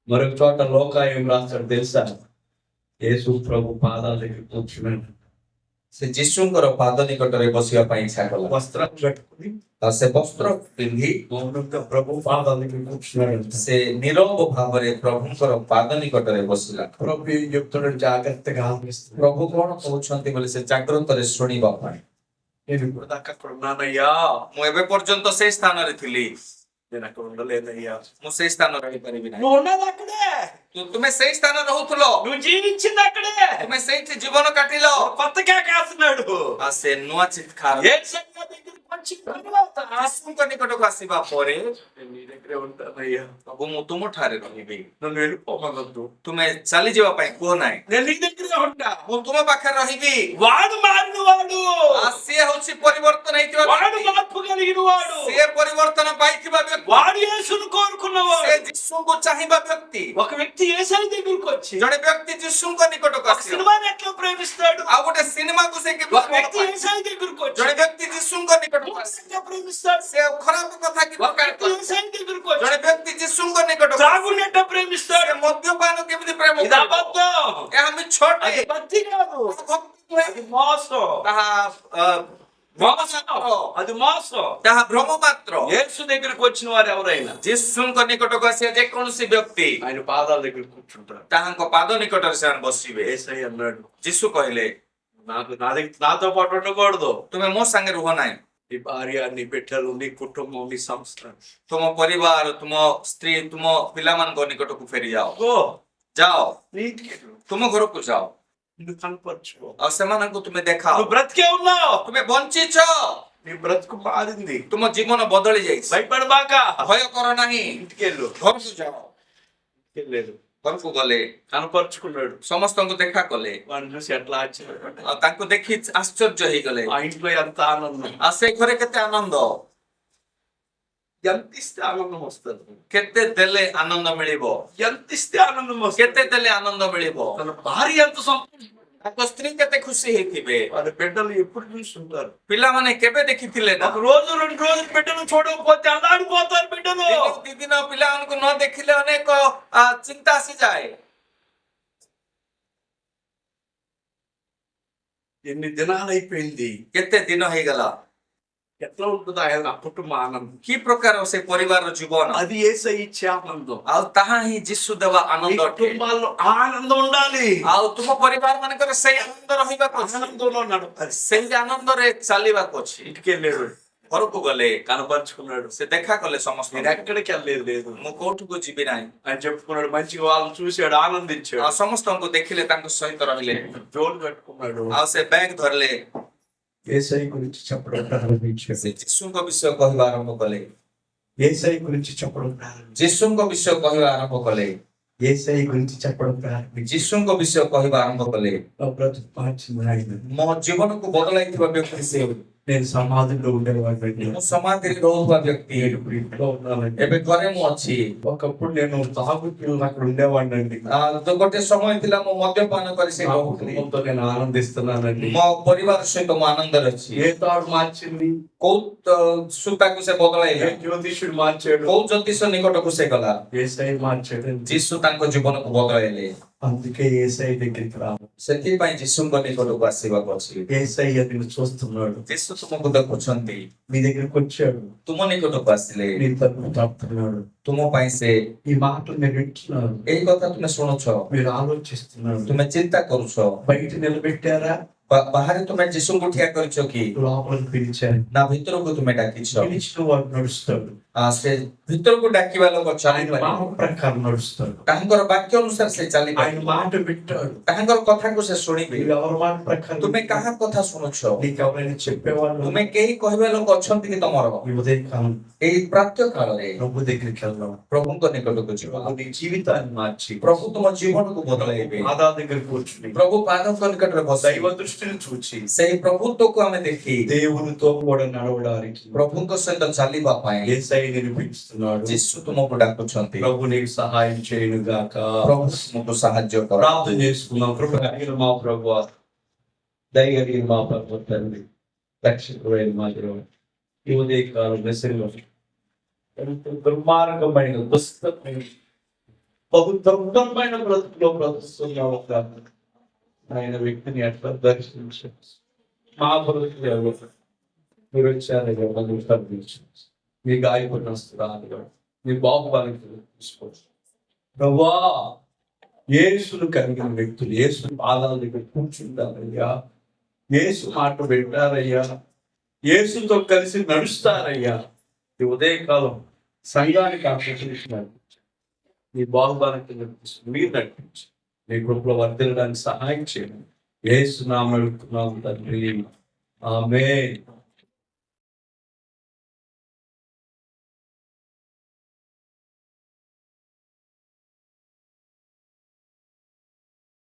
మరొక చోట లోకా ఏం రాస్తాడు తెలుసా? యేసు ప్రభు పాదాల దగ్గర కూర్చున్నాడు. ସେ ଯୀଶୁଙ୍କର ପାଦ ନିକଟରେ ବସିବା ପାଇଁ ଇଚ୍ଛା କଲା। వస్త్రం కట్టుకుని ଆଉ ସେ ବସ୍ତ୍ର ପିନ୍ଧି మౌనంగా ప్రభు పాదాల దగ్గర కూర్చున్నాడు. ସେ ନିରବ ଭାବରେ ପ୍ରଭୁଙ୍କର ପାଦ ନିକଟରେ ବସିଲା। ప్రభు ఏం చెప్తున్నాడు జాగ్రత్తగా ఆలోచిస్తున్నాడు. ପ୍ରଭୁ କଣ କହୁଛନ୍ତି ବୋଲି ସେ ଜାଗ୍ରତରେ ଶୁଣିବା ପାଇଁ। నేను ఇప్పుడు దాకా అక్కడ ఉన్నానయ్యా, ମୁଁ ଏବେ ପର୍ଯ୍ୟନ୍ତ ସେଇ ସ୍ଥାନରେ ଥିଲି, నేను అక్కడ ఉండలేదయ్యా. ମୁଁ ସେଇ ସ୍ଥାନରେ ରହିପାରିବି ନାହିଁ। నువ్వు ఉన్నది అక్కడే, ତୁମେ ସେଇ ସ୍ଥାନରେ ରହୁଥିଲ, నువ్వు జీవించింది అక్కడే. ତୁମେ ସେଇଠି ଜୀବନ କାଟିଲ। కొత్త కేకేస్తున్నాడు. ଆଉ ସେ ନୂଆ ଚିତ୍କାର యేసయ్య దగ్గరికి వచ్చిన తర్వాత, ଯୀଶୁଙ୍କ ନିକଟକୁ ଆସିବା ପରେ, నేను నీ దగ్గరే ఉంటానయ్యా, ପ୍ରଭୁ ମୁଁ ତୁମଠାରେ ରହିବି, నన్ను వెళ్ళిపోమనొద్దు, ତୁମେ ଚାଲିଯିବା ପାଇଁ କୁହ ନାହିଁ, నేను నీ దగ్గరే ఉంటా. ମୁଁ ତୁମ ପାଖରେ ରହିବି। వాడు మారిన వాడు, ସିଏ ହଉଛି ପରିବର୍ତ୍ତନ ହେଇଥିବା వాడు ବ୍ୟକ୍ତି, మార్పు కలిగిన వాడు, ସିଏ ପରିବର୍ତ୍ତନ ପାଇଥିବା ବ୍ୟକ୍ତି, వాడు యేసును కోరుకున్నవాడు. ସେ ଯୀଶୁଙ୍କୁ ଚାହିଁବା ବ୍ୟକ୍ତି। ఒక వ్యక్తి యేసయ్య దగ్గరికి వచ్చి ଜଣେ ବ୍ୟକ୍ତି ଯୀଶୁଙ୍କ ନିକଟକୁ ఒక ଆସିବ, సినిమాని ఎట్లా ప్రేమిస్తాడు? ଆଉ ଗୋଟେ ସିନେମାକୁ ସେ କେମିତି ఒక వ్యక్తి ଭଲ ପାଏ? యేసయ్య దగ్గరికి వచ్చి ଜଣେ ବ୍ୟକ୍ତି ଯୀଶୁଙ୍କ ନିକଟକୁ ଆସିବ, ఎట్లా ప్రేమిస్తాడు? ସେ ଖରାପ କଥା କି ఒక వ్యక్తి యేసయ్య దగ్గరికి వచ్చి ଜଣେ ବ୍ୟକ୍ତି ଯୀଶୁଙ୍କ ନିକଟକୁ త్రాగుని ఎట్లా ప్రేమిస్తాడు? ସେ ମଦ୍ୟପାନ କେମିତି ପ୍ରେମ ఇది କରିବ? అబద్ధం. ଏହା ମିଛ ଅଟେ। అది భక్తి కాదు, ଭକ୍ତି ନୁହେଁ, అది మోసం. ତାହା మోసం, అది మోసం. ତାହା ଭ୍ରମ ମାତ୍ର। యేసు దగ్గరికి వచ్చిన వారు ఎవరైనా ଯୀଶୁଙ୍କ ନିକଟକୁ ଆସିବା ଯେକୌଣସି ବ୍ୟକ୍ତି ఆయన పాదాల దగ్గర కూర్చుంటారు. ତାହାଙ୍କ ପାଦ ନିକଟରେ ସେମାନେ ବସିବେ। యేసయ్య అన్నాడు, ଯୀଶୁ କହିଲେ, నాతో పాటు ఉండకూడదు. ତୁମେ ମୋ ସାଙ୍ଗେ ରୁହ ନାହିଁ। నీ భార్య, నీ బిడ్డలు, నీ కుటుంబం, నీ సంస్థ, ତୁମ ପରିବାର, ତୁମ ସ୍ତ୍ରୀ, ତୁମ ପିଲାମାନଙ୍କ ନିକଟକୁ ଫେରି ଯାଅ, గో ଯାଅ, నీ ఇంటికి వెళ్ళు. ତୁମ ଘରକୁ ଯାଅ, నిన్ను కనపరచుకో. ଆଉ ସେମାନଙ୍କୁ ତୁମେ ଦେଖାଅ। నువ్వు బ్రతికే ఉన్నావు, ତୁମେ ବଞ୍ଚିଛ, నీ బ్రతుకు మారింది. ତୁମ ଜୀବନ ବଦଳି ଯାଇଛି। భయపడబాక, ଭୟ କର ନାହିଁ, ఇంటికి వెళ్ళు. ଘରକୁ ଯାଅ। వెళ్ళలేదు, ଘରକୁ ଗଲେ కనపరుచుకున్నాడు. ସମସ୍ତଙ୍କୁ ଦେଖା କଲେ, వాడిని చూసి ఎట్లా ఆశ్చర్యపడ్డాడు. ଆଉ ତାଙ୍କୁ ଦେଖି ଆଶ୍ଚର୍ଯ୍ୟ ହେଇଗଲେ। ఆ ఇంట్లో ఎంత ఆనందం. ଆଉ ସେ ଘରେ କେତେ ଆନନ୍ଦ। ఎంత ఇస్తే ఆనందం వస్తుంది, କେତେ ଦେଲେ ଆନନ୍ଦ ମିଳିବ, ఎంత ఇస్తే ఆనందం వస్తుంది. କେତେ ଦେଲେ ଆନନ୍ଦ ମିଳିବ। తన భార్య ఎంత సంతోషం, ତାଙ୍କ ସ୍ତ୍ରୀ କେତେ ଖୁସି ହେଇଥିବେ। వాళ్ళ బిడ్డలు ఎప్పుడు చూస్తుంటారు. ପିଲାମାନେ କେବେ ଦେଖିଥିଲେ ନା, ఒక రోజు 2 రోజులు బిడ్డలు చూడకపోతే అల్లాడిపోతారు బిడ్డలు. ଦିନେ ଦି ଦିନ ପିଲାମାନଙ୍କୁ ନ ଦେଖିଲେ ଅନେକ ଚିନ୍ତା ଆସିଯାଏ। ఎన్ని దినాలు అయిపోయింది, କେତେ ଦିନ ହେଇଗଲା, ఎట్లా ఉంటుంది ఆయన కుటుంబ ఆనందం. କି ପ୍ରକାର ସେ ପରିବାରର ଜୀବନ, అది యేసయ్య ఇచ్చే ఆనందం. ଆଉ ତାହା ହିଁ ଯୀଶୁ ଦେବା ఈ ଆନନ୍ଦ ଅଟେ। కుటుంబాల్లో ఆనందం ఉండాలి, ଆଉ ତୁମ ପରିବାର ମାନଙ୍କର ସେଇ ଆନନ୍ଦ ରହିବାକୁ ଅଛି, ఆనందంలో నడపాలి. ସେଇ ଆନନ୍ଦରେ ଚାଲିବାକୁ ଅଛି। ఇంటికి వెళ్ళాడు, ଘରକୁ ଗଲେ కనపరుచుకున్నాడు. ସେ ଦେଖା కଲେ నేను ସମସ୍ତଙ୍କୁ, ఎక్కడికి వెళ్ళలేదు లేదు ମୁଁ କୋଉଠିକୁ ଯିବି ନାହିଁ। అని చెప్పుకున్నాడు. మంచిగా వాళ్ళని చూశాడు, ఆనందించాడు. ଆଉ ସମସ୍ତଙ୍କୁ ଦେଖିଲେ ତାଙ୍କ ସହିତ ରହିଲେ, జోలు కట్టుకున్నాడు. ଆଉ ସେ ବ୍ୟାଗ ଧରିଲେ, యేసయ్య గురించి చెప్పడం ప్రారంభించాడు. ସେ ଯୀଶୁଙ୍କ ବିଷୟ କହିବା ଆରମ୍ଭ କଲେ, యేసయ్య గురించి చెప్పడం ప్రారంభించాడు. ଯୀଶୁଙ୍କ ବିଷୟ କହିବା ଆରମ୍ଭ କଲେ, యేసయ్య గురించి చెప్పడం ప్రారంభించాడు. ଯୀଶୁଙ୍କ ବିଷୟ କହିବା ଆରମ୍ଭ କଲେ। నా బ్రతుకు మార్చింది ఆయన. ମୋ ଜୀବନକୁ ବଦଳାଇଥିବା ବ୍ୟକ୍ତି ସେ, నేను సమాధిలో ఉండేవాడిని, ମୁଁ ସମାଧିରେ ରହୁଥିବା ବ୍ୟକ୍ତି, నేను ఇప్పుడు ఇంట్లో ఉన్నానండి. ଏବେ ଘରେ ମୁଁ ଅଛି। ఒకప్పుడు నేను తాగుతూ అక్కడ ఉండేవాడినండి. ଗୋଟେ ସମୟ ଥିଲା ମୁଁ మద్యపాନ କରି ସେ నా ରହୁଥିଲି। కుటుంబంతో నేను ఆనందిస్తున్నానండి. ମୋ ପରିବାର ସହିତ ମୁଁ ଆନନ୍ଦରେ ଅଛି। ఏ తాడు మార్చింది, କୋଉ ସୂତାକୁ ସେ ఏ ବଦଳାଇଲା, జ్యోతిష్యుడు మార్చాడు, କୋଉ ଜ୍ୟୋତିଷ ନିକଟକୁ ସେ ଗଲା, యేసయ్య మార్చాడండి. ଯୀଶୁ ତାଙ୍କ ଜୀବନକୁ ବଦଳାଇଲେ। అందుకే యేసయ్య దగ్గరికి రా. ସେଥିପାଇଁ ଯୀଶୁଙ୍କ ନିକଟକୁ ଆସିବାକୁ ଅଛି। యేసయ్య నిన్ను చూస్తున్నాడు, ଯୀଶୁ ତୁମକୁ ଦେଖୁଛନ୍ତି, నీ దగ్గరికి వచ్చాడు, ତୁମ ନିକଟକୁ ଆସିଲେ, నీ తరపు తాపుతున్నాడు. ତୁମ ପାଇଁ ସେ ఈ మాటలు మీరు వింటున్నారు, ଏଇ କଥା ତୁମେ ଶୁଣୁଛ, మీరు ఆలోచిస్తున్నారు. ତୁମେ ଚିନ୍ତା କରୁଛ। బయట నిలబెట్టారా, ବାହାରେ ତୁମେ ଯୀଶୁଙ୍କୁ ଠିଆ କରିଛ କି లోపలికి పిలిచారు. ନା ଭିତରକୁ ତୁମେ ଡାକିଛ? పిలిచిన వాడు నడుస్తాడు, ସେ ଭିତରକୁ ଡାକିବା ଲୋକ ఆయన ଚାଲିପାରିବ, మాట ప్రకారం నడుస్తాడు. ତାହାଙ୍କର ବାକ୍ୟ ଅନୁସାରେ ସେ ఆయన ଚାଲିପାରିବ, మాట వింటాడు. ତାହାଙ୍କର କଥାକୁ ସେ ଶୁଣିବେ। నువ్వు ఎవరి మాట ప్రకారం ତୁମେ କାହା କଥା ଶୁଣୁଛ? నీకు ఎవరైనా చెప్పేవాళ్ళు ତୁମେ କେହି କହିବା ଲୋକ ଅଛନ୍ତି କି ତମର? ఈ ఉదయకాలం ଏଇ ପ୍ରାତ୍ୟ କାଳରେ ప్రభు దగ్గరికి వెళ్దాం. ପ୍ରଭୁଙ୍କ ନିକଟକୁ ଯିବ। ప్రభు నీ జీవితాన్ని మార్చి ପ୍ରଭୁ ତୁମ ଜୀବନକୁ ବଦଳାଇବେ। పాదాల దగ్గర కూర్చుని ପ୍ରଭୁ ପାଦଙ୍କ ନିକଟରେ ବସାଇ దైవ దృష్టిని చూచి ସେଇ ପ୍ରଭୁତ୍ୱକୁ ଆମେ ଦେଖି దేవునితో కూడా నడవడానికి ପ୍ରଭୁଙ୍କ ସହିତ ଚାଲିବା ପାଇଁ యేసయ్య నిరూపిస్తున్నాడు. ଯୀଶୁ ତୁମକୁ ଡାକୁଛନ୍ତି। ప్రభు నీకు సహాయం చేయను గాక. ପ୍ରଭୁ ତୁମକୁ ସାହାଯ୍ୟ କର। ప్రార్థన చేసుకుందాం. కృప కలిగిన మా ప్రభువా, దయ కలిగిన మా ప్రభు తండ్రి, రక్షకుడైన మా దేవుడు, ఈ ఉదయకాలం దశలో ఎంతో దుర్మార్గమైన దుస్తమైన బహు దుర్గమైన బ్రతుకులో బ్రతుకుతున్నావు కాదు. ఆయన వ్యక్తిని ఎట్లా దర్శించు, మా బ్రతుకులు ఎవరు మీరు వచ్చారు ఎవరు తగ్గించు, మీ గాయపడిన వస్తున్నారు, మీ బాహుబాలను తీసుకోవచ్చు. ప్రభా, యేసును కలిగిన వ్యక్తులు యేసు పాదాల దగ్గర కూర్చుంటారయ్యా, యేసు మాట వింటారయ్యా, యేసుతో కలిసి నడుస్తారయ్యా. ఈ ఉదయకాలం సంఘానికి ఆకర్షించినారు, మీ బాహుబాలకి మీరు నడిపించి మీ కృపలో వర్ధిల్లడానికి సహాయం చేయండి. యేసు నామమున అడుగుతున్నాము తండ్రి, ఆమేన్.